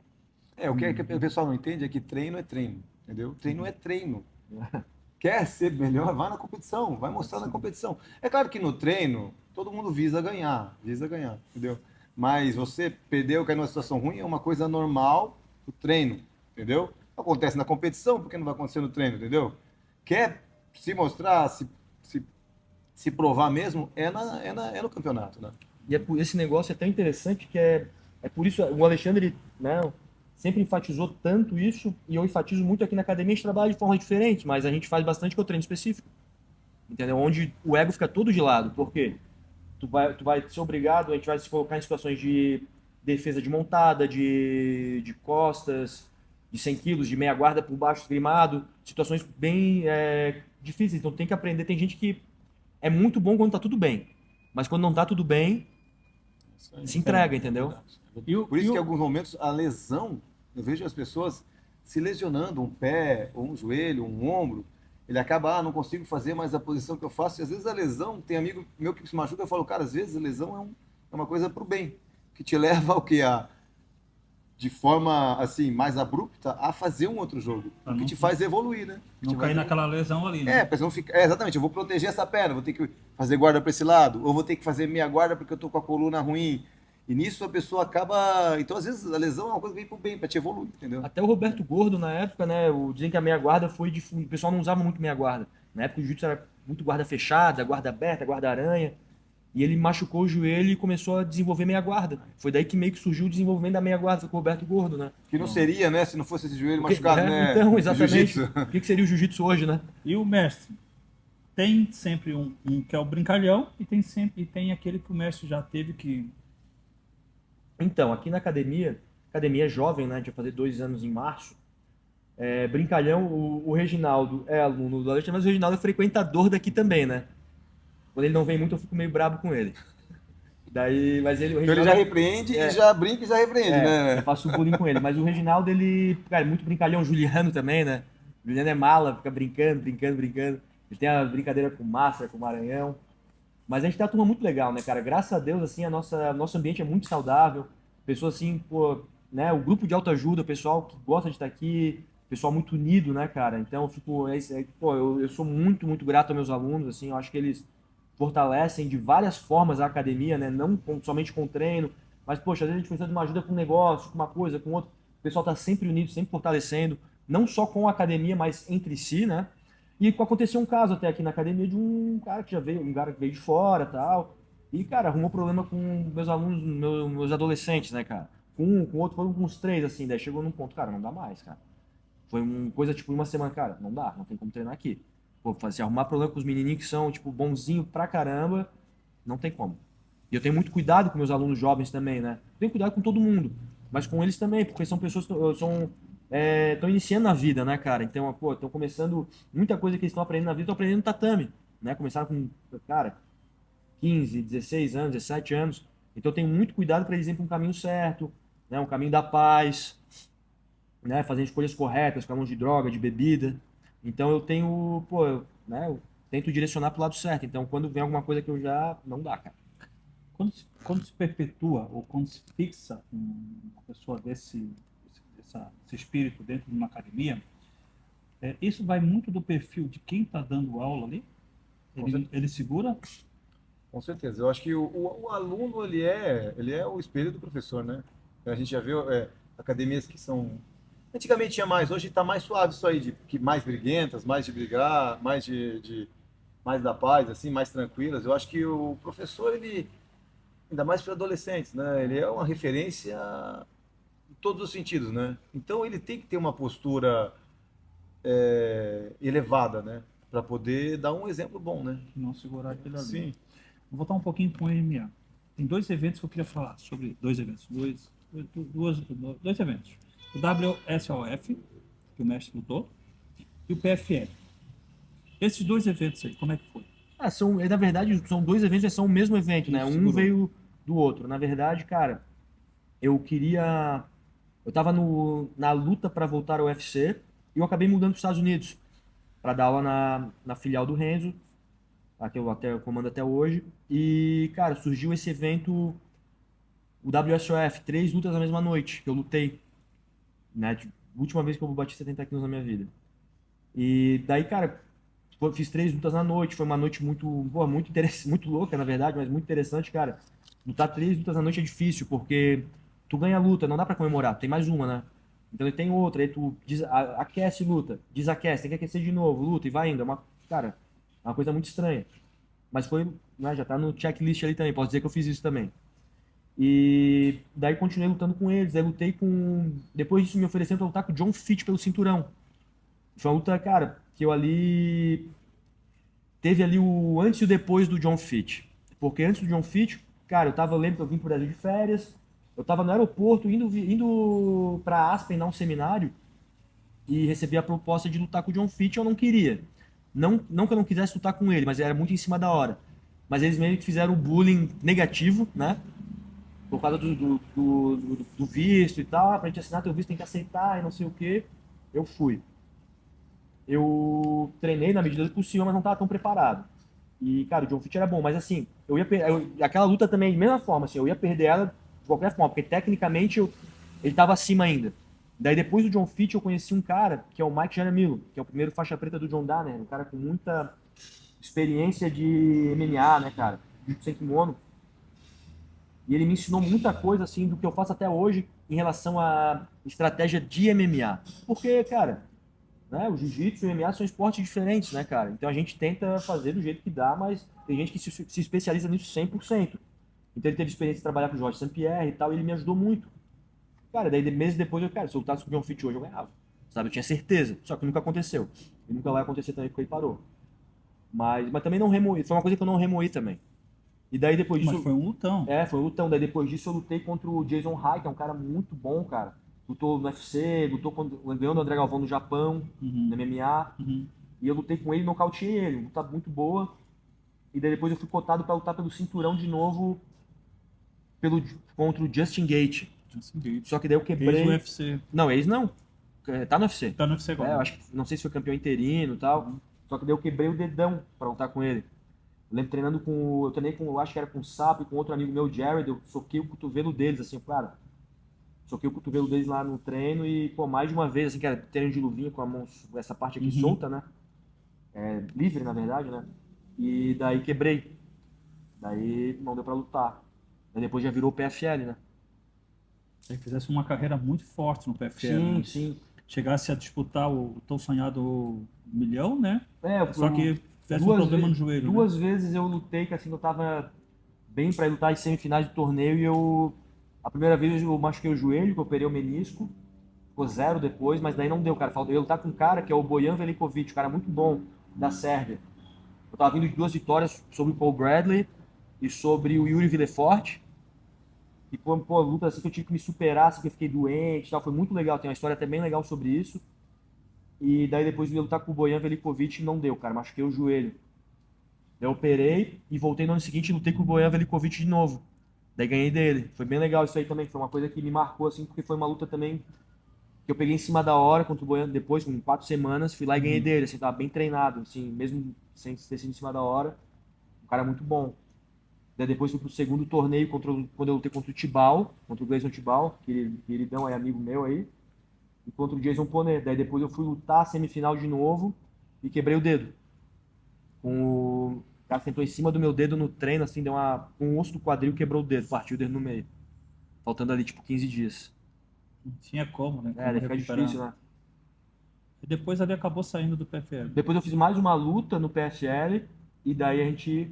O que o pessoal não entende é que treino é treino, entendeu? Treino é treino. Quer ser melhor, vai na competição, vai mostrar na competição. É claro que no treino, todo mundo visa ganhar, entendeu? Mas você perdeu, cair numa situação ruim, é uma coisa normal do treino, entendeu? Acontece na competição, por que não vai acontecer no treino, entendeu? Quer se mostrar, se se provar mesmo é no campeonato, né? E esse negócio é tão interessante que é por isso o Alexandre, né, sempre enfatizou tanto isso, e eu enfatizo muito aqui na academia. A gente trabalha de forma diferente, mas a gente faz bastante que é o treino específico, entendeu? Onde o ego fica todo de lado. Por quê? Tu vai ser obrigado, a gente vai se colocar em situações de defesa de montada, de costas, de 100 quilos, de meia guarda por baixo esgrimado, situações bem difíceis. Então tem que aprender. Tem gente que é muito bom quando tá tudo bem, mas quando não tá tudo bem, Isso aí. se entrega, entendeu? Por isso que em alguns momentos a lesão, eu vejo as pessoas se lesionando, um pé, ou um joelho, um ombro, ele acaba, não consigo fazer mais a posição que eu faço, e às vezes a lesão, tem amigo meu que se machuca, eu falo, cara, às vezes a lesão é uma coisa pro bem, que te leva ao que? De forma, assim, mais abrupta, a fazer um outro jogo, Pra o que não- te faz evoluir, né? Que Não te cair faz naquela lesão ali, né? pra você não ficar. Exatamente, eu vou proteger essa perna, vou ter que fazer guarda para esse lado, ou vou ter que fazer meia guarda porque eu tô com a coluna ruim. E nisso a pessoa acaba. Então, às vezes, a lesão é uma coisa que vem pro bem, para te evoluir, entendeu? Até o Roberto Gordo, na época, né? Dizem que a meia guarda foi de. O pessoal não usava muito meia guarda. Na época o jiu-jitsu era muito guarda fechada, guarda aberta, guarda aranha. E ele machucou o joelho e começou a desenvolver meia guarda. Foi daí que meio que surgiu o desenvolvimento da meia guarda, foi com o Roberto Gordo, né? Que não seria, né, se não fosse esse joelho Porque- machucado, né? Então, de exatamente. jiu-jitsu. O que seria o jiu-jitsu hoje, né? E o mestre tem sempre um que é o brincalhão e tem aquele que o mestre já teve que Então, aqui na academia é jovem, né? A gente vai fazer 2 anos em março. Brincalhão, o Reginaldo é aluno do Alexandre, mas o Reginaldo é frequentador daqui também, né? Quando ele não vem muito, eu fico meio brabo com ele. Daí, mas o Então ele já repreende e já brinca e já repreende, eu né? faço bullying com ele. Mas o Reginaldo, ele, cara, é muito brincalhão. O Juliano também, né? O Juliano é mala, fica brincando, brincando, brincando. Ele tem a brincadeira com massa, com Maranhão. Mas a gente tá uma turma muito legal, né, cara? Graças a Deus, assim, nosso ambiente é muito saudável. Pessoas assim, pô, né? O grupo de autoajuda, o pessoal que gosta de estar aqui, pessoal muito unido, né, cara? Então, eu fico, pô, eu sou muito, muito grato aos meus alunos, assim, eu acho que eles fortalecem de várias formas a academia, né? Não somente com treino, mas, poxa, às vezes a gente precisa de uma ajuda com um negócio, com uma coisa, com outro. O pessoal tá sempre unido, sempre fortalecendo, não só com a academia, mas entre si, né? E aconteceu um caso até aqui na academia de um cara que já veio, um cara que veio de fora, tal. E, cara, arrumou problema com meus alunos, meus adolescentes, né, cara? Com outro, foram com uns 3, assim, daí chegou num ponto, cara, não dá mais, cara. Foi uma coisa, tipo, uma semana, cara, não dá, não tem como treinar aqui. Pô, se arrumar problema com os menininhos que são, tipo, bonzinho pra caramba, não tem como. E eu tenho muito cuidado com meus alunos jovens também, né? Tenho cuidado com todo mundo, mas com eles também, porque são pessoas que estão iniciando na vida, né, cara? Então, pô, estão começando, muita coisa que eles estão aprendendo na vida, estão aprendendo no tatame, né? Começaram com, cara, 15, 16 anos, 17 anos. Então, eu tenho muito cuidado para eles irem para um caminho certo, né? Um caminho da paz, né? Fazendo escolhas corretas, com a mão de droga, de bebida. Então, eu tenho, pô, eu tento direcionar para o lado certo. Então, quando vem alguma coisa que eu já, não dá, cara. quando se perpetua ou quando se fixa uma pessoa esse espírito dentro de uma academia, isso vai muito do perfil de quem está dando aula ali. Ele segura. Com certeza. Eu acho que o aluno, ele é o espelho do professor, né? A gente já viu academias que são... Antigamente tinha mais, hoje está mais suave isso aí, que mais briguentas, mais de brigar, mais da paz, assim, mais tranquilas. Eu acho que o professor, ele, ainda mais para adolescentes, né? Ele é uma referência em todos os sentidos, né? Então ele tem que ter uma postura elevada, né? Para poder dar um exemplo bom, né? Não segurar aquele ali. Sim. Vou voltar um pouquinho para o MMA. Tem dois eventos que eu queria falar sobre. Dois eventos. Dois eventos. O WSOF, que o mestre lutou, e o PFL. Esses dois eventos aí, como é que foi? Na verdade, são 2 eventos, são o mesmo evento, né? Um Segurou. veio do outro. Na verdade, cara, eu tava na luta para voltar ao UFC e eu acabei mudando para os Estados Unidos para dar aula na filial do Renzo, a que eu até comando até hoje. E, cara, surgiu esse evento, o WSOF, 3 lutas na mesma noite, que eu lutei, né? Última vez que eu bati 70 quilos na minha vida. E daí, cara, fiz 3 lutas na noite, foi uma noite muito, pô, muito interessante, muito louca, na verdade, mas muito interessante, cara. Lutar 3 lutas na noite é difícil, porque tu ganha a luta, não dá pra comemorar, tem mais uma, né? Então tem outra, aí tu aquece luta, desaquece, tem que aquecer de novo, luta e vai indo. Cara, é uma coisa muito estranha. Mas foi, né, já tá no checklist ali também, posso dizer que eu fiz isso também. E daí continuei lutando com eles, aí lutei com... Depois disso me ofereceram pra lutar com o John Fitch pelo cinturão. Foi uma luta, cara, que eu ali... Teve ali o antes e o depois do John Fitch. Porque antes do John Fitch, cara, eu lembro que eu vim pro Brasil de férias, eu tava no aeroporto indo pra Aspen dar um seminário e recebi a proposta de lutar com o John Fitch, eu não queria. Não que eu não quisesse lutar com ele, mas era muito em cima da hora. Mas eles meio que fizeram o bullying negativo, né? Por causa do visto e tal. Pra gente assinar teu visto tem que aceitar e não sei o que. Eu fui. Eu treinei na medida do possível, mas não estava tão preparado. E, cara, o John Fitch era bom, mas assim, aquela luta também, de mesma forma, assim, eu ia perder ela de qualquer forma, porque tecnicamente ele estava acima ainda. Daí depois do John Fitch eu conheci um cara, que é o Mike Jaramillo, que é o primeiro faixa preta do John Danaher, um cara com muita experiência de MMA, né, cara, de sem kimono. E ele me ensinou muita coisa, assim, do que eu faço até hoje em relação à estratégia de MMA. Porque, cara, né, o jiu-jitsu e o MMA são esportes diferentes, né, cara? Então a gente tenta fazer do jeito que dá, mas tem gente que se especializa nisso 100%. Então ele teve experiência de trabalhar com o Jorge St-Pierre e tal, e ele me ajudou muito. Cara, daí meses depois cara, se eu lutasse com o John Fitch hoje, eu ganhava. Sabe, eu tinha certeza. Só que nunca aconteceu. E nunca vai acontecer também porque ele parou. Mas também não remoí. Foi uma coisa que eu não remoí também. E daí depois disso... Mas foi um lutão. Foi um lutão. Daí depois disso eu lutei contra o Jason High, que é um cara muito bom, cara. Lutou no UFC, ganhou no André Galvão no Japão, no MMA. E eu lutei com ele e nocauteei ele. Luta muito boa. E daí depois eu fui cotado pra lutar pelo cinturão de novo contra o Justin Gate. Só que daí eu quebrei... Ex-UFC. Não, ex não. Tá no UFC. Tá no UFC agora. Eu acho que, não sei se foi campeão interino e tal. Só que daí eu quebrei o dedão pra lutar com ele. Eu lembro treinando eu treinei com, eu acho que era com o Sapo e com outro amigo meu, Jared, eu soquei o cotovelo deles, assim, cara. Soquei o cotovelo deles lá no treino e, pô, mais de uma vez, assim, que era treino de luvinha com a mão, essa parte aqui solta, né? Livre, na verdade, né? E daí quebrei. Daí não deu pra lutar. Daí depois já virou o PFL, né? Você fizesse uma carreira muito forte no PFL. Sim, né? sim. Chegasse a disputar o tão sonhado milhão, né? É, Só que tivesse um problema no joelho. Duas vezes eu lutei, que assim, eu tava bem pra lutar em semifinais de torneio e a primeira vez eu machuquei o joelho, que eu operei o menisco, ficou 0 depois, mas daí não deu, cara. Eu ia lutar com um cara que é o Bojan Velikovic, um cara muito bom, da Sérvia. Eu tava vindo de 2 vitórias sobre o Paul Bradley e sobre o Yuri Villefort. E pô, luta assim que eu tive que me superar, assim que eu fiquei doente e tal. Foi muito legal, tem uma história até bem legal sobre isso. E daí depois eu ia lutar com o Bojan Velikovic e não deu, cara. Machuquei o joelho. Eu operei e voltei no ano seguinte e lutei com o Bojan Velikovic de novo. Daí ganhei dele. Foi bem legal isso aí também. Foi uma coisa que me marcou, assim, porque foi uma luta também que eu peguei em cima da hora contra o Bojan. Depois, com 4 semanas, fui lá e ganhei dele. Assim, tava bem treinado, assim, mesmo sem ter sido em cima da hora. Um cara muito bom. Daí depois fui pro segundo torneio quando eu lutei contra o Tibau, contra o Gleison Tibau, que ele é amigo meu aí, e contra o Jason Ponet. Daí depois eu fui lutar a semifinal de novo e quebrei o dedo. O cara sentou em cima do meu dedo no treino, assim, com o osso do quadril quebrou o dedo, partiu o dedo no meio. Faltando ali, tipo, 15 dias. Não tinha como, né? Daí fica difícil, né? E depois ele acabou saindo do PFL. Depois eu fiz mais uma luta no PFL e daí a gente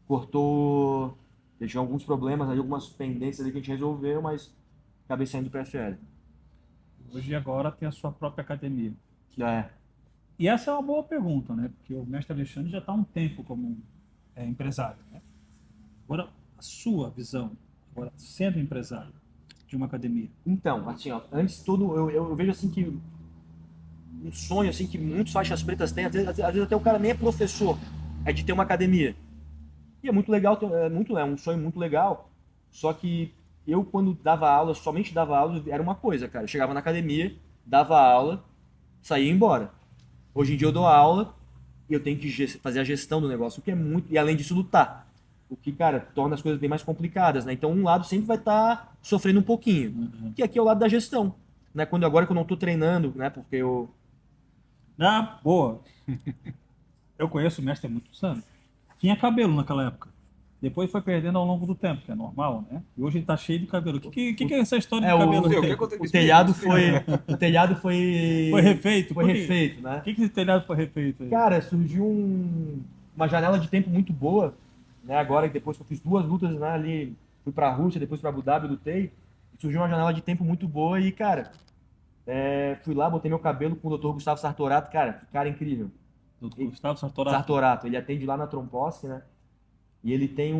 cortou. Deixou alguns problemas ali, algumas pendências ali que a gente resolveu, mas acabei saindo do PFL. Hoje agora tem a sua própria academia. É. E essa é uma boa pergunta, né? Porque o mestre Alexandre já está há um tempo como empresário, né? Agora, a sua visão, agora sendo empresário de uma academia. Então, assim, ó, antes tudo, eu vejo assim que um sonho assim que muitos faixas pretas têm, às vezes até o cara nem é professor, é de ter uma academia. E é muito legal, é um sonho muito legal, só que eu quando dava aula, somente dava aula, era uma coisa, cara. Eu chegava na academia, dava aula, saía e ia embora. Hoje em dia eu dou aula e eu tenho que fazer a gestão do negócio, o que é muito, e além disso lutar. O que, cara, torna as coisas bem mais complicadas, né? Então um lado sempre vai estar sofrendo um pouquinho, que aqui é o lado da gestão, né? Agora que eu não tô treinando, né? Porque eu... Ah, boa! Eu conheço o mestre há muitos anos. Tinha cabelo naquela época. Depois foi perdendo ao longo do tempo, que é normal, né? E hoje ele tá cheio de cabelo. O que é essa história de cabelo? O telhado foi Foi refeito? Foi refeito, né? Por que esse telhado foi refeito aí? Cara, surgiu uma janela de tempo muito boa, né? Agora, depois que eu fiz 2 lutas, né, ali, fui pra Rússia, depois pra Abu Dhabi, lutei, surgiu uma janela de tempo muito boa e, cara, fui lá, botei meu cabelo com o Dr. Gustavo Sartorato, cara, que cara incrível. Doutor Gustavo Sartorato. Sartorato, ele atende lá na Tromposse, né? E ele tem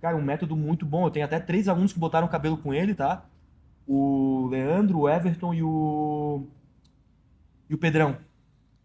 cara, um método muito bom. Eu tenho até 3 alunos que botaram cabelo com ele, tá? O Leandro, o Everton e o Pedrão.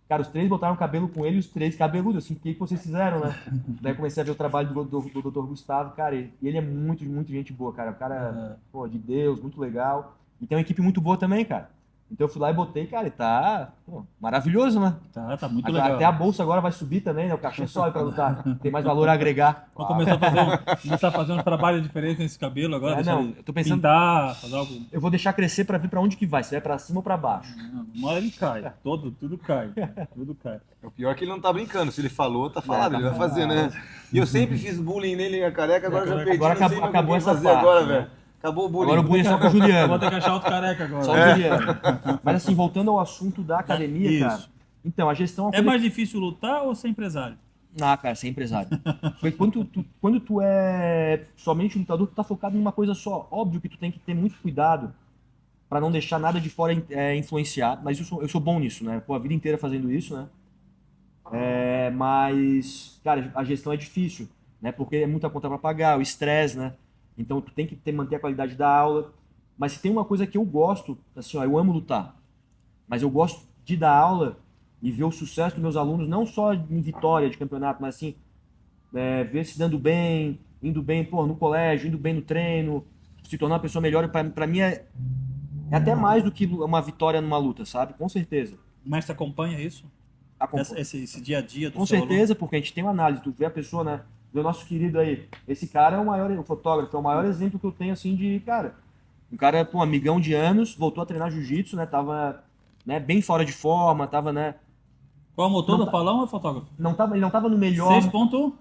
Cara, os 3 botaram cabelo com ele, os 3 cabeludos, assim, o que vocês fizeram, né? Daí comecei a ver o trabalho do Dr. Gustavo, cara, e ele é muito, muito gente boa, cara. O cara, pô, de Deus, muito legal. E tem uma equipe muito boa também, cara. Então eu fui lá e botei, cara, e tá maravilhoso, né? Tá muito legal. Até a bolsa agora vai subir também, né? O cachê sobe pra lutar. Tem mais valor a agregar. Vamos começar a fazer uns trabalhos diferentes nesse cabelo agora. Eu tô pensando. Pintar, fazer algo. Eu vou deixar crescer pra ver pra onde que vai. Se vai pra cima ou pra baixo. Uma hora ele cai. Tudo cai. Tudo cai. O pior é que ele não tá brincando. Se ele falou, tá falado. tá Ele vai fazer, né? E eu sempre fiz bullying nele, a careca, agora já perdi. Agora não sei mais acabou o que essa fazer parte, agora, né? velho. Acabou o bullying. Agora o bullying é só com o Vou Juliano. ter que achar outro careca agora. Só o Juliano. Mas assim, voltando ao assunto da academia, Isso. cara. Então, a gestão... É mais difícil lutar ou ser empresário? Ah, cara, ser empresário. Porque quando tu é somente um lutador, tu tá focado em uma coisa só. Óbvio que tu tem que ter muito cuidado pra não deixar nada de fora influenciar. Mas eu sou bom nisso, né? Pô, a vida inteira fazendo isso, né? Mas, cara, a gestão é difícil, né? Porque é muita conta pra pagar, o estresse, né? Então tu tem que manter a qualidade da aula. Mas se tem uma coisa que eu gosto, assim, ó, eu amo lutar. Mas eu gosto de dar aula e ver o sucesso dos meus alunos, não só em vitória de campeonato, mas assim, ver se dando bem, indo bem, pô, no colégio, indo bem no treino, se tornar uma pessoa melhor. Pra mim é até mais do que uma vitória numa luta, sabe? Com certeza. O mestre acompanha isso? Esse dia a dia do Com seu certeza, porque a gente tem uma análise, tu vê a pessoa, né? Vê o nosso querido aí. Esse cara é o fotógrafo, é o maior exemplo que eu tenho, assim, de, cara, um cara, pô, amigão de anos, voltou a treinar jiu-jitsu, né? Tava, né, bem fora de forma, tava, né? Qual é o motor do Opalão ou é fotógrafo? Ele não tava no melhor. 6 ponto...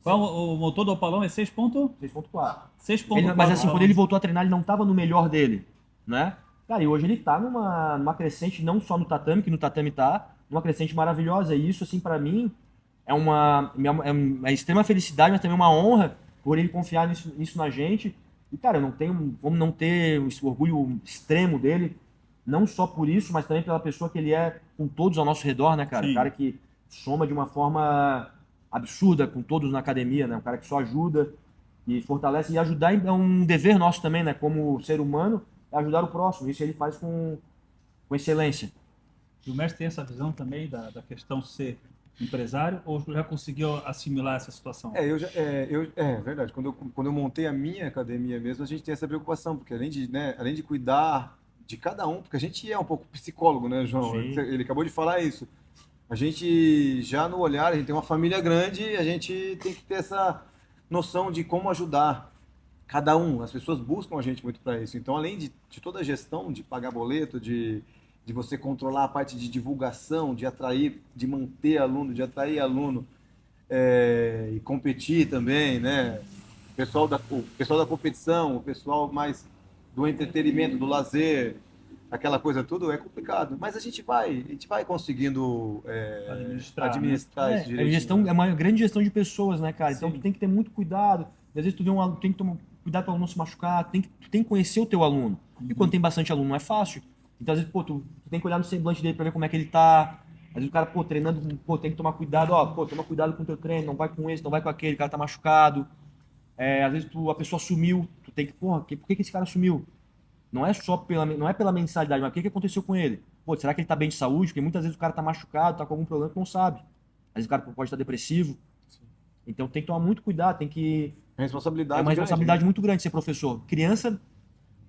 Qual o motor do Opalão é 6.4. 6.4. Mas assim, quando ele voltou a treinar, ele não tava no melhor dele, né? Cara, e hoje ele tá numa crescente, não só no tatame, que no tatame tá, numa crescente maravilhosa. E isso, assim, pra mim, é uma extrema felicidade, mas também uma honra por ele confiar nisso na gente. E, cara, eu não tenho como não ter esse orgulho extremo dele, não só por isso, mas também pela pessoa que ele é com todos ao nosso redor, né, cara? Sim. Um cara que soma de uma forma absurda com todos na academia, né? Um cara que só ajuda e fortalece. E ajudar é um dever nosso também, né? Como ser humano, é ajudar o próximo. Isso ele faz com excelência. E o mestre tem essa visão também da questão ser empresário ou já conseguiu assimilar essa situação? É verdade. Quando eu montei a minha academia mesmo, a gente tem essa preocupação, porque além de cuidar de cada um, porque a gente é um pouco psicólogo, né, João? Sim. Ele acabou de falar isso. A gente já no olhar, a gente tem uma família grande, a gente tem que ter essa noção de como ajudar cada um. As pessoas buscam a gente muito para isso. Então, além de toda a gestão, de pagar boleto, de você controlar a parte de divulgação, de atrair, de manter aluno, de atrair aluno e competir também, né? O pessoal da competição, o pessoal mais do entretenimento, do lazer, aquela coisa tudo é complicado. Mas a gente vai conseguindo administrar isso direitinho. É uma grande gestão de pessoas, né, cara? Então Sim. tu tem que ter muito cuidado. Às vezes tu vê um aluno, tem que tomar cuidado para o aluno não se machucar, tu tem que conhecer o teu aluno. E quando tem bastante aluno não é fácil. Então às vezes, pô, tu tem que olhar no semblante dele para ver como é que ele tá. Às vezes o cara, pô, treinando, pô, tem que tomar cuidado, ó, pô, toma cuidado com o teu treino, não vai com esse, não vai com aquele, o cara tá machucado. Às vezes a pessoa sumiu, tu tem que, porra, por que esse cara sumiu? Não é só pela mensalidade, mas o que aconteceu com ele? Pô, será que ele tá bem de saúde? Porque muitas vezes o cara tá machucado, tá com algum problema que não sabe. Às vezes o cara pode estar depressivo. Então tem que tomar muito cuidado, tem que... É É uma responsabilidade muito grande ser professor. Criança,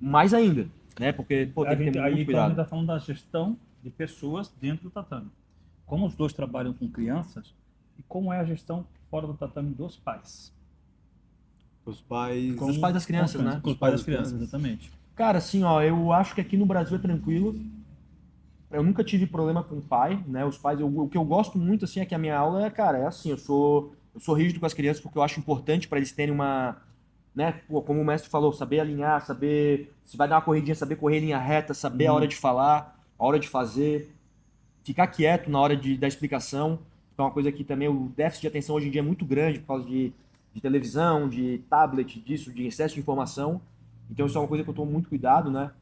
mais ainda, né? Porque, pô, tem que ter muito Então a cuidado. gente está falando da gestão de pessoas dentro do tatame. Como os dois trabalham com crianças e como é a gestão fora do tatame dos pais? Os pais... Com os pais das crianças, né? Com os pais das crianças, exatamente. Cara, assim, ó, eu acho que aqui no Brasil é tranquilo. Eu nunca tive problema com o pai, né? Os pais, o que eu gosto muito, assim, é que a minha aula é assim, eu sou rígido com as crianças porque eu acho importante para eles terem uma, né? Pô, como o mestre falou, saber alinhar, saber se vai dar uma corridinha, saber correr em linha reta, saber a hora de falar, a hora de fazer, ficar quieto na hora da explicação. Então, uma coisa que também o déficit de atenção hoje em dia é muito grande por causa de televisão, de tablet, disso, de excesso de informação. Então, isso é uma coisa que eu tomo muito cuidado, né?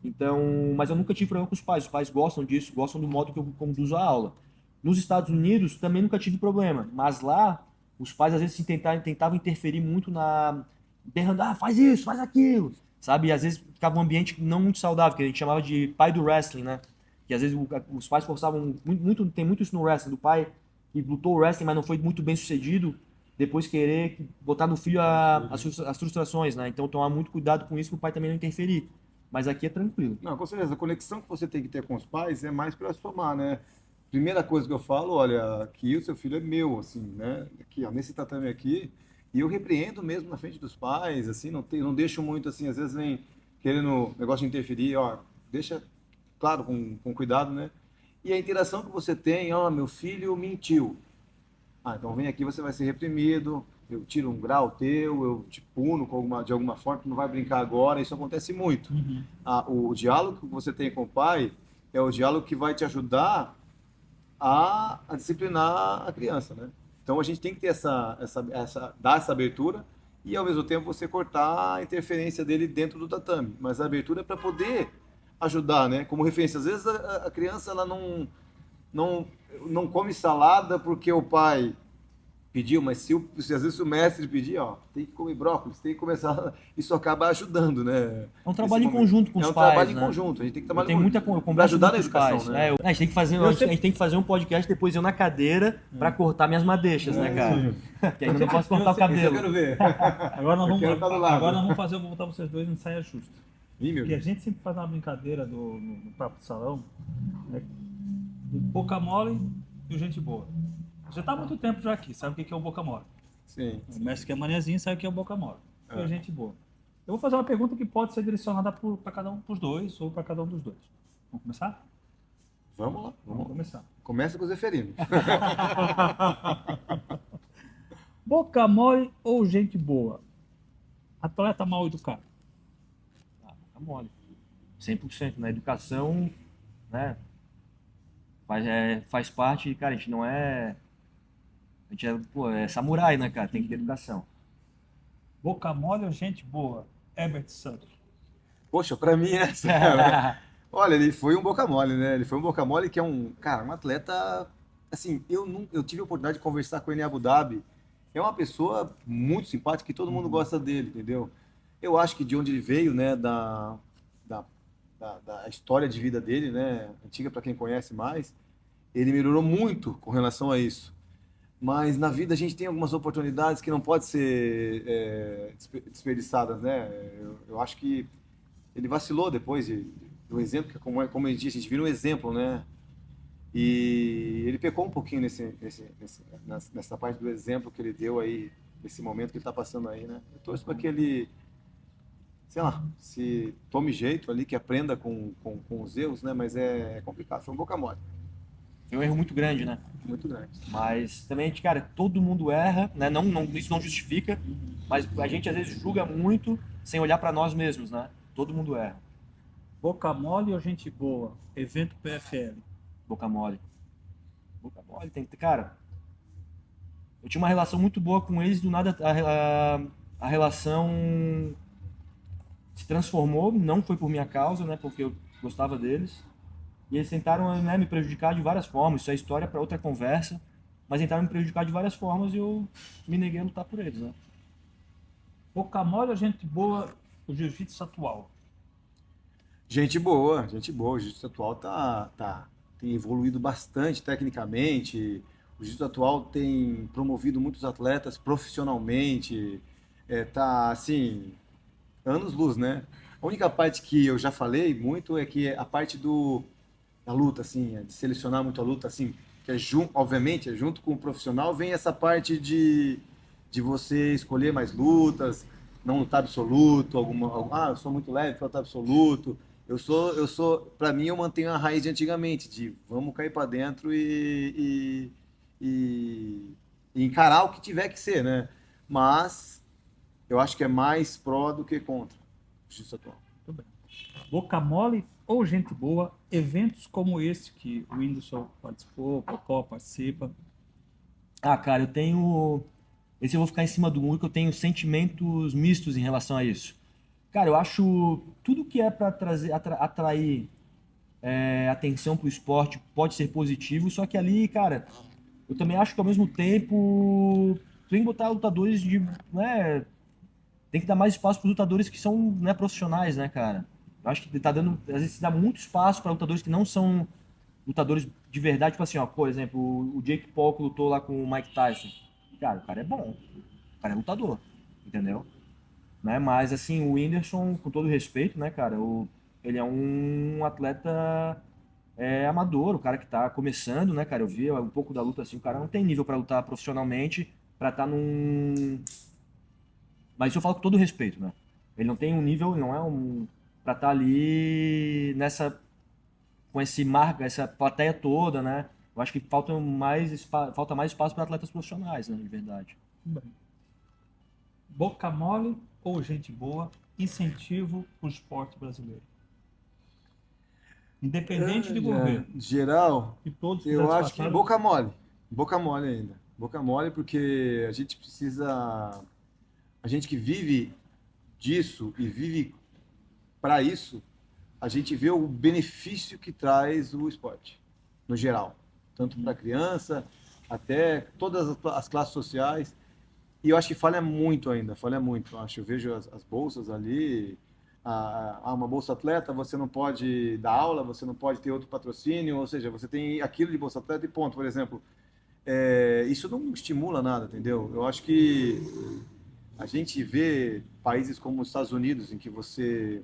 Então, mas eu nunca tive problema com os pais. Os pais gostam disso, gostam do modo que eu conduzo a aula. Nos Estados Unidos também nunca tive problema, mas lá os pais às vezes tentavam interferir muito berrando, faz isso, faz aquilo, sabe? E às vezes ficava um ambiente não muito saudável, que a gente chamava de pai do wrestling, né? Que às vezes os pais forçavam tem muito isso no wrestling, do pai que lutou o wrestling, mas não foi muito bem sucedido, depois querer botar no filho as frustrações, né? Então tomar muito cuidado com isso, para o pai também não interferir. Mas aqui é tranquilo. Não, com certeza. A conexão que você tem que ter com os pais é mais para somar, né? Primeira coisa que eu falo, olha, que o seu filho é meu, assim, né? Aqui, ó, nesse tatame aqui, e eu repreendo mesmo na frente dos pais, assim, não deixo muito, assim, às vezes vem querendo negócio de interferir, ó, deixa, claro, com cuidado, né? E a interação que você tem, ó, meu filho mentiu. Então vem aqui, você vai ser reprimido, eu tiro um grau teu, eu te puno de alguma forma, tu não vai brincar agora, isso acontece muito. O diálogo que você tem com o pai é o diálogo que vai te ajudar a disciplinar a criança, né? Então a gente tem que ter dar essa abertura e ao mesmo tempo você cortar a interferência dele dentro do tatame, mas a abertura é para poder ajudar, né? Como referência, às vezes a criança ela não come salada porque o pai pediu, mas se às vezes o mestre pedir, ó, tem que comer brócolis, tem que começar, isso acaba ajudando, né? É um trabalho em conjunto com os pais, É um trabalho em né? conjunto, a gente tem que trabalhar Eu converso ajudar muito na com os pais, educação, né? A gente tem que fazer um podcast depois eu na cadeira para cortar minhas madeixas, né, cara? Que ainda não posso cortar o Isso eu cabelo. quero ver. Agora nós Eu quero estar do lado. agora nós vamos fazer, eu vou botar vocês dois em saia justa. Ih, meu E a Deus. gente sempre faz uma brincadeira no papo de salão, né? Do boca mole e o gente boa. Já está há muito tempo já aqui, sabe o que é o boca mole? Sim. O mestre que é manezinho sabe o que é o boca mole. E É. a gente boa. Eu vou fazer uma pergunta que pode ser direcionada para cada um dos dois ou para cada um dos dois. Vamos começar? Vamos lá, Vamos começar. Começa com o Zeferino. Boca mole ou gente boa? Atleta mal educado. Boca mole. 100% na educação, né? Faz parte, cara, a gente não é... A gente é samurai, né, cara? Tem que ter educação. Boca mole ou gente boa? Herbert Santos. Poxa, pra mim essa. Olha, ele foi um boca mole, né? Ele foi um boca mole que é um atleta. Assim, eu tive a oportunidade de conversar com ele em Abu Dhabi. É uma pessoa muito simpática que todo mundo gosta dele, entendeu? Eu acho que de onde ele veio, né, da história de vida dele, né, antiga para quem conhece mais, ele melhorou muito com relação a isso. Mas na vida a gente tem algumas oportunidades que não podem ser desperdiçadas, né? Eu acho que ele vacilou depois do exemplo, que como eu disse, a gente vira um exemplo, né? E ele pecou um pouquinho nessa parte do exemplo que ele deu aí, nesse momento que ele está passando aí, né? Eu torço para que ele, sei lá, se tome jeito ali, que aprenda com os erros, né? Mas é complicado, foi um boca mole, Foi um erro muito grande, né? muito grande. Mas também, cara, todo mundo erra, né? Isso não justifica, mas a gente às vezes julga muito sem olhar para nós mesmos, né? Todo mundo erra. Boca mole ou gente boa? Evento PFL. Boca mole. Boca mole, cara, eu tinha uma relação muito boa com eles, do nada a relação se transformou, não foi por minha causa, né? Porque eu gostava deles. E eles tentaram, né, me prejudicar de várias formas. Isso é história para outra conversa. Mas tentaram me prejudicar de várias formas e eu me neguei a lutar por eles, né? Boca mole ou gente boa? O jiu-jitsu atual. Gente boa, gente boa. O jiu-jitsu atual tem evoluído bastante tecnicamente. O jiu-jitsu atual tem promovido muitos atletas profissionalmente. Tá, assim, anos-luz, né? A única parte que eu já falei muito é que a parte da luta, assim, de selecionar muito a luta, assim, que obviamente, junto com o profissional, vem essa parte de você escolher mais lutas, não lutar absoluto, eu sou muito leve para lutar absoluto. Para mim, eu mantenho a raiz de antigamente, de vamos cair para dentro e encarar o que tiver que ser, né? Mas eu acho que é mais pró do que contra o jiu-jitsu atual. Muito bem. Boca mole ou gente boa? Eventos como esse que o Whindersson participou, o Popó participa. Ah, cara, eu tenho. Esse eu vou ficar em cima do muro, que eu tenho sentimentos mistos em relação a isso. Cara, eu acho tudo que é pra trazer, atrair atenção pro esporte pode ser positivo, só que ali, cara, eu também acho que ao mesmo tempo tem que botar lutadores de, né, tem que dar mais espaço para lutadores que são, né, profissionais, né, cara? Eu acho que tá dando, às vezes dá muito espaço para lutadores que não são lutadores de verdade, tipo assim, ó, por exemplo, o Jake Paul que lutou lá com o Mike Tyson. Cara, o cara é bom, o cara é lutador, entendeu? Né? Mas assim, o Whindersson, com todo respeito, né, cara, ele é um atleta amador, o cara que tá começando, né, cara? Eu vi um pouco da luta assim, o cara não tem nível para lutar profissionalmente, para estar num. Mas isso eu falo com todo respeito, né? Ele não tem um nível, ele não é um para estar ali nessa com esse marca, essa plateia toda, né? Eu acho que falta mais espaço para atletas profissionais, né, de verdade. Bem. Boca mole ou gente boa, incentivo o esporte brasileiro. Independente de governo. Geral, Que todos eu pudessem acho que passar. boca mole. Boca mole ainda. Boca mole porque a gente precisa. A gente que vive disso e vive para isso, a gente vê o benefício que traz o esporte, no geral. Tanto para a criança, até todas as classes sociais. E eu acho que falha muito ainda, falha muito. Eu acho, eu vejo as bolsas ali, uma bolsa atleta, você não pode dar aula, você não pode ter outro patrocínio, ou seja, você tem aquilo de bolsa atleta e ponto. Por exemplo, isso não estimula nada, entendeu? Eu acho que a gente vê países como os Estados Unidos, em que você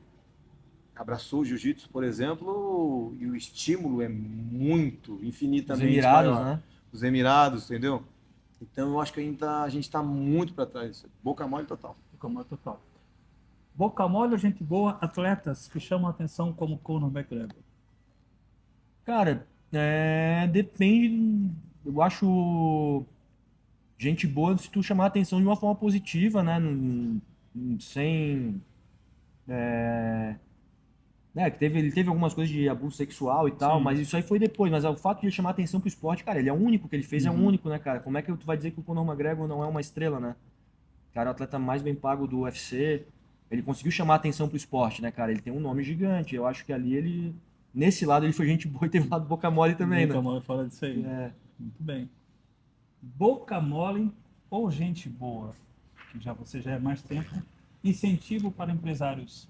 abraçou o jiu-jitsu, por exemplo, e o estímulo é muito, Os infinitamente Emirados, maior. né? Os Emirados, entendeu? Então eu acho que ainda a gente está muito para trás. Boca mole total. Boca mole total. Boca mole ou gente boa, atletas que chamam a atenção como Conor McGregor. Cara, depende. Eu acho gente boa se tu chamar a atenção de uma forma positiva, né? Sem. Que ele teve algumas coisas de abuso sexual e tal, Sim. mas isso aí foi depois. Mas o fato de ele chamar a atenção pro esporte, cara, ele é o único que ele fez, é o único, né, cara? Como é que tu vai dizer que o Conor McGregor não é uma estrela, né? Cara, é o atleta mais bem pago do UFC. Ele conseguiu chamar a atenção pro esporte, né, cara? Ele tem um nome gigante. Eu acho que ali ele. Nesse lado ele foi gente boa e teve um lado boca mole também, Boca né? mole fala disso aí. É. Muito bem. Boca mole ou gente boa, que você já é mais tempo, incentivo para empresários.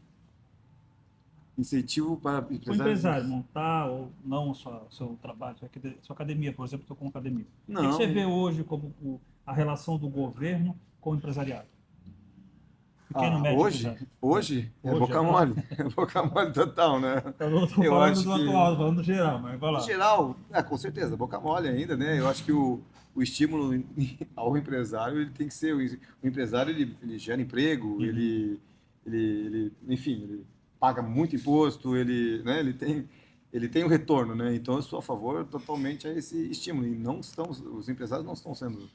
Incentivo para O empresários. empresário montar ou não o seu trabalho, sua academia, por exemplo, estou com academia. O que Não. você vê hoje como a relação do governo com o empresariado? Pequeno, médio Hoje é Hoje, boca agora. mole. É boca mole total, né? Eu não estou Eu falando acho do que- atual, estou falando do geral, mas vai lá. Em geral, com certeza, boca mole ainda, né? Eu acho que o estímulo ao empresário, ele tem que ser, o empresário, ele gera emprego, enfim, ele paga muito imposto, né, ele tem o retorno, né? Então eu sou a favor totalmente a esse estímulo. E os empresários não estão sendo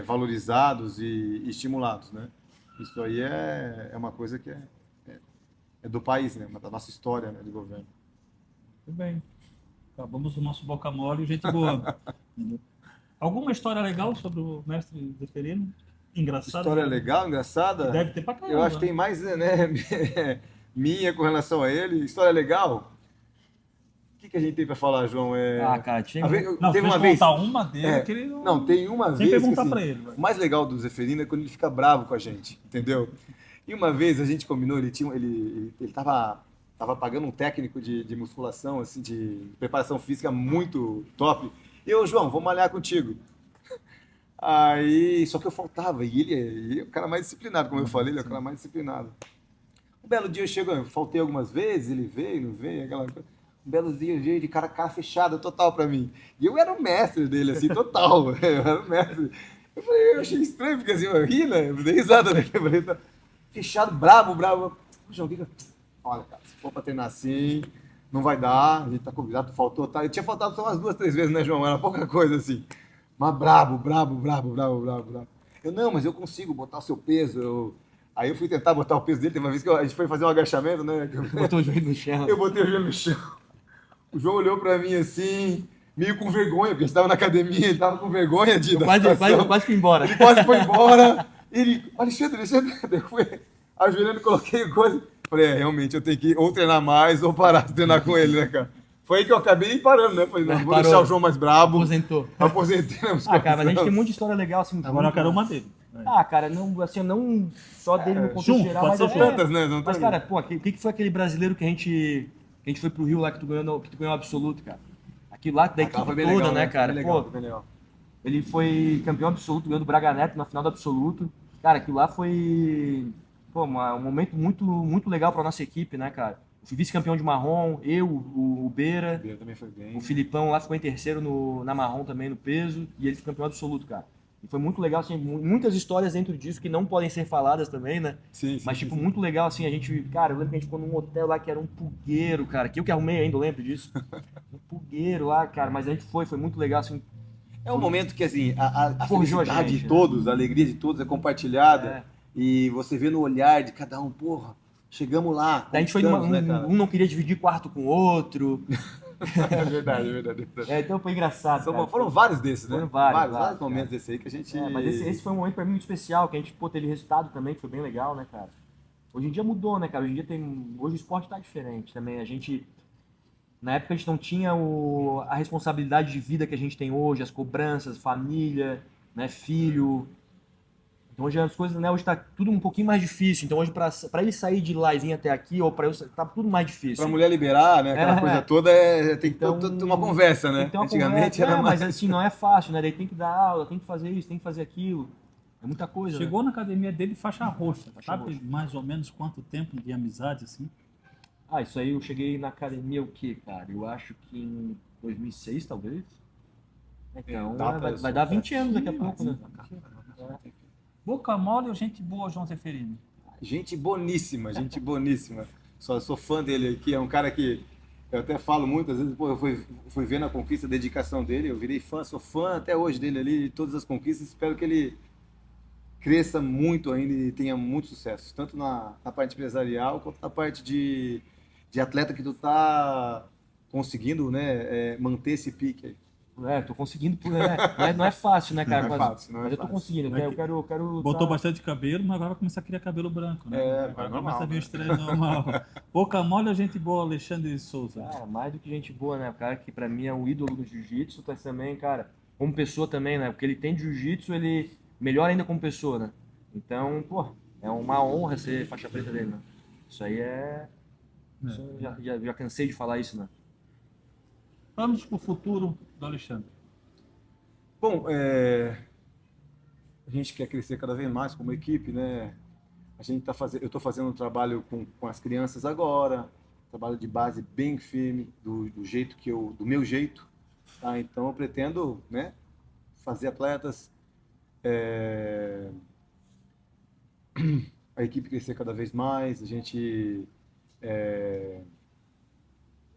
valorizados e estimulados, né? Isso aí é uma coisa que é do país, né? Da nossa história, né, de governo. Tudo bem. Acabamos o nosso boca mole e gente boa. Alguma história legal sobre o mestre Zeferino? Engraçada? História legal, engraçada? Deve ter pra caramba. Eu acho que tem mais, né, minha com relação a ele. História legal? O que a gente tem para falar, João? Cara, tinha. Não, teve uma uma vez. contar uma dele que ele Não, tem uma Sem vez. perguntar que, pra ele, vai. O mais legal do Zeferino é quando ele fica bravo com a gente, entendeu? E uma vez a gente combinou, ele tava pagando um técnico de musculação, assim, de preparação física muito top. E eu, João, vou malhar contigo. Aí, só que eu faltava, e ele é o cara mais disciplinado, como eu falei, ele é o cara mais disciplinado. Um belo dia eu faltei algumas vezes, ele veio, não veio, aquela coisa. Um belo dia eu veio de cara fechada total pra mim. E eu era o mestre dele, assim, total. Eu era o mestre. Eu achei estranho, porque assim, eu ri, né? Eu dei risada, né? Eu falei, tá fechado, bravo. João, olha, cara, se for pra treinar assim, não vai dar, a gente tá convidado, faltou, tá? Eu tinha faltado só umas 2, 3 vezes, né, João? Era pouca coisa, assim. Mas brabo. Eu, não, mas eu consigo botar o seu peso. Aí eu fui tentar botar o peso dele, teve uma vez que a gente foi fazer um agachamento, né? Botou o joelho no chão. Eu botei o joelho no chão. O João olhou pra mim assim, meio com vergonha, porque a gente tava na academia, ele tava com vergonha de da situação. Eu quase fui embora. Ele quase foi embora. Ele, Alexandre, eu fui ajoelhando, coloquei coisa. Falei, realmente, eu tenho que ou treinar mais ou parar de treinar com ele, né, cara? Foi aí que eu acabei parando, né? Falei, não, vou deixar o João mais brabo. Aposentou. Aposentei na musculação. Cara, mas a gente tem muita história legal assim. Agora eu quero uma dele. Cara, não, assim, não só dele no contexto junto, geral, pode mas ser junto. Tantas, né? Não Mas, tem- cara, pô, o que foi aquele brasileiro que a gente foi pro Rio lá que tu ganhou o absoluto, cara? Aquilo lá da Aquela equipe foi bem toda, legal, né, Foi cara? bem legal, Pô, foi bem legal. ele foi campeão absoluto, ganhou do Braga Neto na final do absoluto. Cara, aquilo lá foi, pô, um momento muito, muito legal pra nossa equipe, né, cara? Eu fui vice-campeão de marrom, eu, o Beira, O Beira também foi bem. o Filipão lá ficou em terceiro na marrom também, no peso, e ele foi campeão absoluto, cara. E foi muito legal, assim, muitas histórias dentro disso que não podem ser faladas também, né? Sim, sim. Mas, tipo, sim. muito legal, assim, a gente... Cara, eu lembro que a gente ficou num hotel lá que era um pulgueiro, cara, que eu que arrumei ainda, eu lembro disso. Um pulgueiro lá, cara, mas a gente foi muito legal, assim. É um momento que, assim, a Forjou a felicidade gente, de né? todos, a alegria de todos é compartilhada. É. E você vê no olhar de cada um, porra, chegamos lá. Daí a gente foi conquistamos, né, cara? um não queria dividir quarto com o outro. É verdade, é verdade. É verdade. Então foi engraçado, cara. Foram vários desses, né? Foram vários, momentos cara. desses aí que a gente... Mas esse foi um momento pra mim muito especial, que a gente, pô, teve resultado também, que foi bem legal, né, cara? Hoje em dia mudou, né, cara? Hoje o esporte tá diferente também. Na época a gente não tinha a responsabilidade de vida que a gente tem hoje, as cobranças, família, né, filho. Então hoje as coisas, né, hoje tá tudo um pouquinho mais difícil. Então hoje pra ele sair de lá e vir até aqui, ou pra eu tá tudo mais difícil. Pra mulher liberar, né? Aquela É. coisa toda, tem que Então, ter uma conversa, né? Tem que ter uma Antigamente conversa. era mais... Mas assim, não é fácil, né? Daí tem que dar aula, tem que fazer isso, tem que fazer aquilo. É muita coisa, Chegou na academia dele faixa roxa. Sabe roxa. mais ou menos quanto tempo de amizade, assim? né? Isso aí eu cheguei na academia o quê, cara? Eu acho que em 2006, talvez. Então, vai dar 20 anos daqui a pouco, né? Boca mole ou gente boa, João Zeferino? Gente boníssima, gente boníssima. Sou fã dele aqui, é um cara que eu até falo muitas vezes, pô, eu fui vendo a conquista, a dedicação dele, eu virei fã, sou fã até hoje dele ali, de todas as conquistas, espero que ele cresça muito ainda e tenha muito sucesso, tanto na parte empresarial quanto na parte de atleta que tu tá conseguindo, né, manter esse pique aí. Tô conseguindo, não é fácil, né, cara? Não é fácil, não é mas eu tô fácil. conseguindo, Vai eu que- quero Botou tá- bastante cabelo, mas agora vai começar a criar cabelo branco, né? É, agora normal, começa a vir né? o estranho normal. Boca mole ou gente boa, Alexandre de Souza? Cara, mais do que gente boa, né? O cara que pra mim é um ídolo do jiu-jitsu, mas também, cara, como pessoa também, né? Porque ele tem jiu-jitsu, ele melhor ainda como pessoa, né? Então, pô, é uma honra ser faixa preta dele, né? Isso aí isso eu já cansei de falar isso, né? Vamos pro futuro do Alexandre. Bom, a gente quer crescer cada vez mais como equipe, né? Eu estou fazendo um trabalho com as crianças agora, trabalho de base bem firme, do meu jeito, tá? Então eu pretendo, né, fazer atletas, a equipe crescer cada vez mais, a gente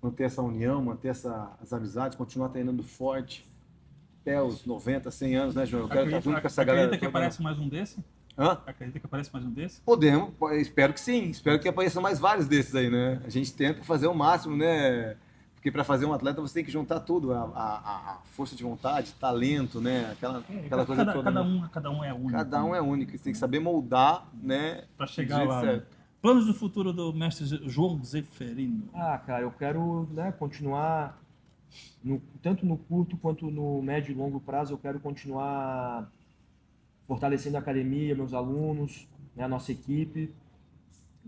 manter essa união, manter as amizades, continuar treinando forte até os 90, 100 anos, né, João? Eu quero estar junto com essa galera. Acredita que toda, né? aparece mais um desse? Hã? Acredita que aparece mais um desse? Podemos, espero que sim, espero que apareçam mais vários desses aí, né? A gente tenta fazer o máximo, né? Porque para fazer um atleta você tem que juntar tudo, a força de vontade, talento, né? Aquela coisa toda. Cada um é único. Cada um é único, você tem que saber moldar, né? Para chegar do jeito lá. Né? certo. Planos do futuro do mestre João Zeferino. Cara, eu quero, né, continuar, tanto no curto quanto no médio e longo prazo, eu quero continuar fortalecendo a academia, meus alunos, né, a nossa equipe.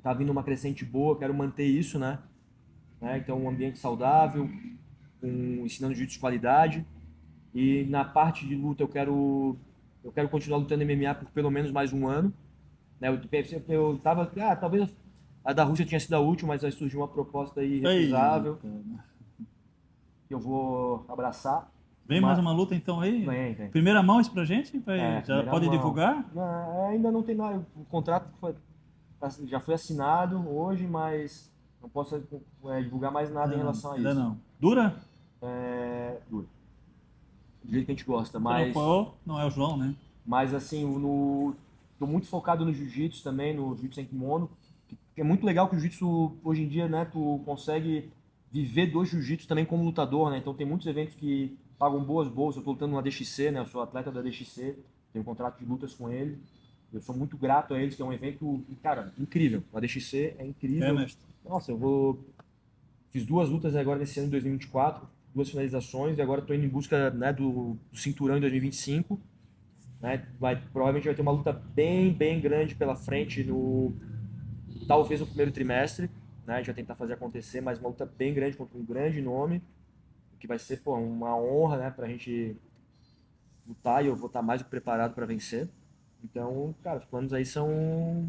Tá vindo uma crescente boa, quero manter isso, né? Então, um ambiente saudável, ensinando jiu-jitsu de qualidade. E na parte de luta, eu quero continuar lutando MMA por pelo menos mais um ano. Né? Eu tava, talvez a da Rússia tinha sido a última, mas aí surgiu uma proposta aí irrecusável que eu vou abraçar. Vem mais uma luta então aí? Vem. Primeira mão isso pra gente? Já pode mão. divulgar? Não, ainda não tem nada. O contrato já foi assinado hoje, mas não posso divulgar mais nada em relação a isso. Ainda não. Dura? Dura. Do jeito que a gente gosta, mas... Não é o João, né? Mas assim, tô muito focado no jiu-jitsu também, no jiu-jitsu sem kimono. É muito legal que o jiu-jitsu hoje em dia, né, tu consegue viver do jiu-jitsu também como lutador, né? Então tem muitos eventos que pagam boas bolsas. Eu tô lutando no ADXC, né? Eu sou atleta da ADXC, tenho um contrato de lutas com ele. Eu sou muito grato a eles, que é um evento, cara, incrível. O ADXC é incrível. mestre. Nossa, fiz 2 lutas agora nesse ano de 2024, 2 finalizações, e agora estou indo em busca, né, do cinturão em 2025. Né? Provavelmente vai ter uma luta bem grande pela frente, talvez no primeiro trimestre. Né? A gente vai tentar fazer acontecer, mas uma luta bem grande contra um grande nome, que vai ser uma honra, né, para a gente lutar, e eu vou estar mais do que preparado para vencer. Então, cara, os planos aí são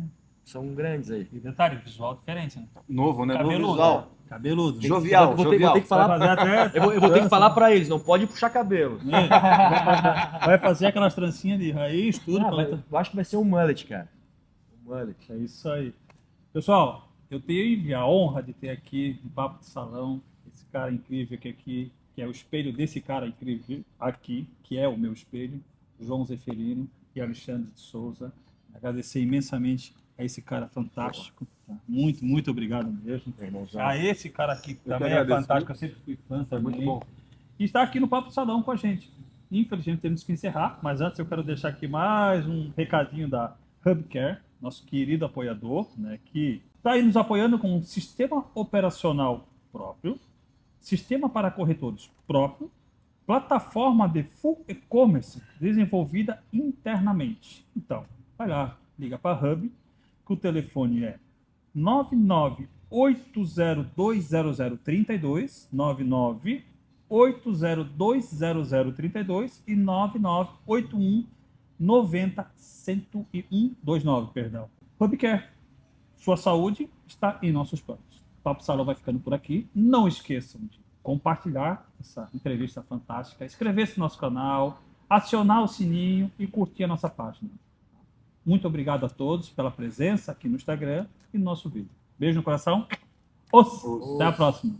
grandes aí. E detalhe, visual diferente, né? Novo, né? Cabeludo, Novo visual. Cabeludo. Jovial, Vou jovial. ter que falar, Vai fazer até eu vou ter que falar para eles, não pode puxar cabelo. Vai fazer aquelas trancinhas de raiz, tudo. Eu acho que vai ser um mullet, cara. Um mullet. É isso aí. Pessoal, eu tenho a honra de ter aqui no Papo de Salão esse cara incrível aqui, que é o espelho desse cara incrível aqui, que é o meu espelho, João Zeferino e Alexandre de Souza. Agradecer imensamente a esse cara fantástico. Tá? Muito obrigado mesmo. A esse cara aqui que também é fantástico, eu sempre fui fã também. Muito bom. E está aqui no Papo de Salão com a gente. Infelizmente temos que encerrar, mas antes eu quero deixar aqui mais um recadinho da Hubcare, nosso querido apoiador, né, que está aí nos apoiando com um sistema operacional próprio, sistema para corretores próprio, plataforma de full e-commerce desenvolvida internamente. Então, vai lá, liga para a Hub, que o telefone é 998020032, 998020032 e 998190-101-29, perdão. Hubcare, sua saúde está em nossos planos. O Papo Salão vai ficando por aqui. Não esqueçam de compartilhar essa entrevista fantástica, inscrever-se no nosso canal, acionar o sininho e curtir a nossa página. Muito obrigado a todos pela presença aqui no Instagram e no nosso vídeo. Beijo no coração. Até a próxima.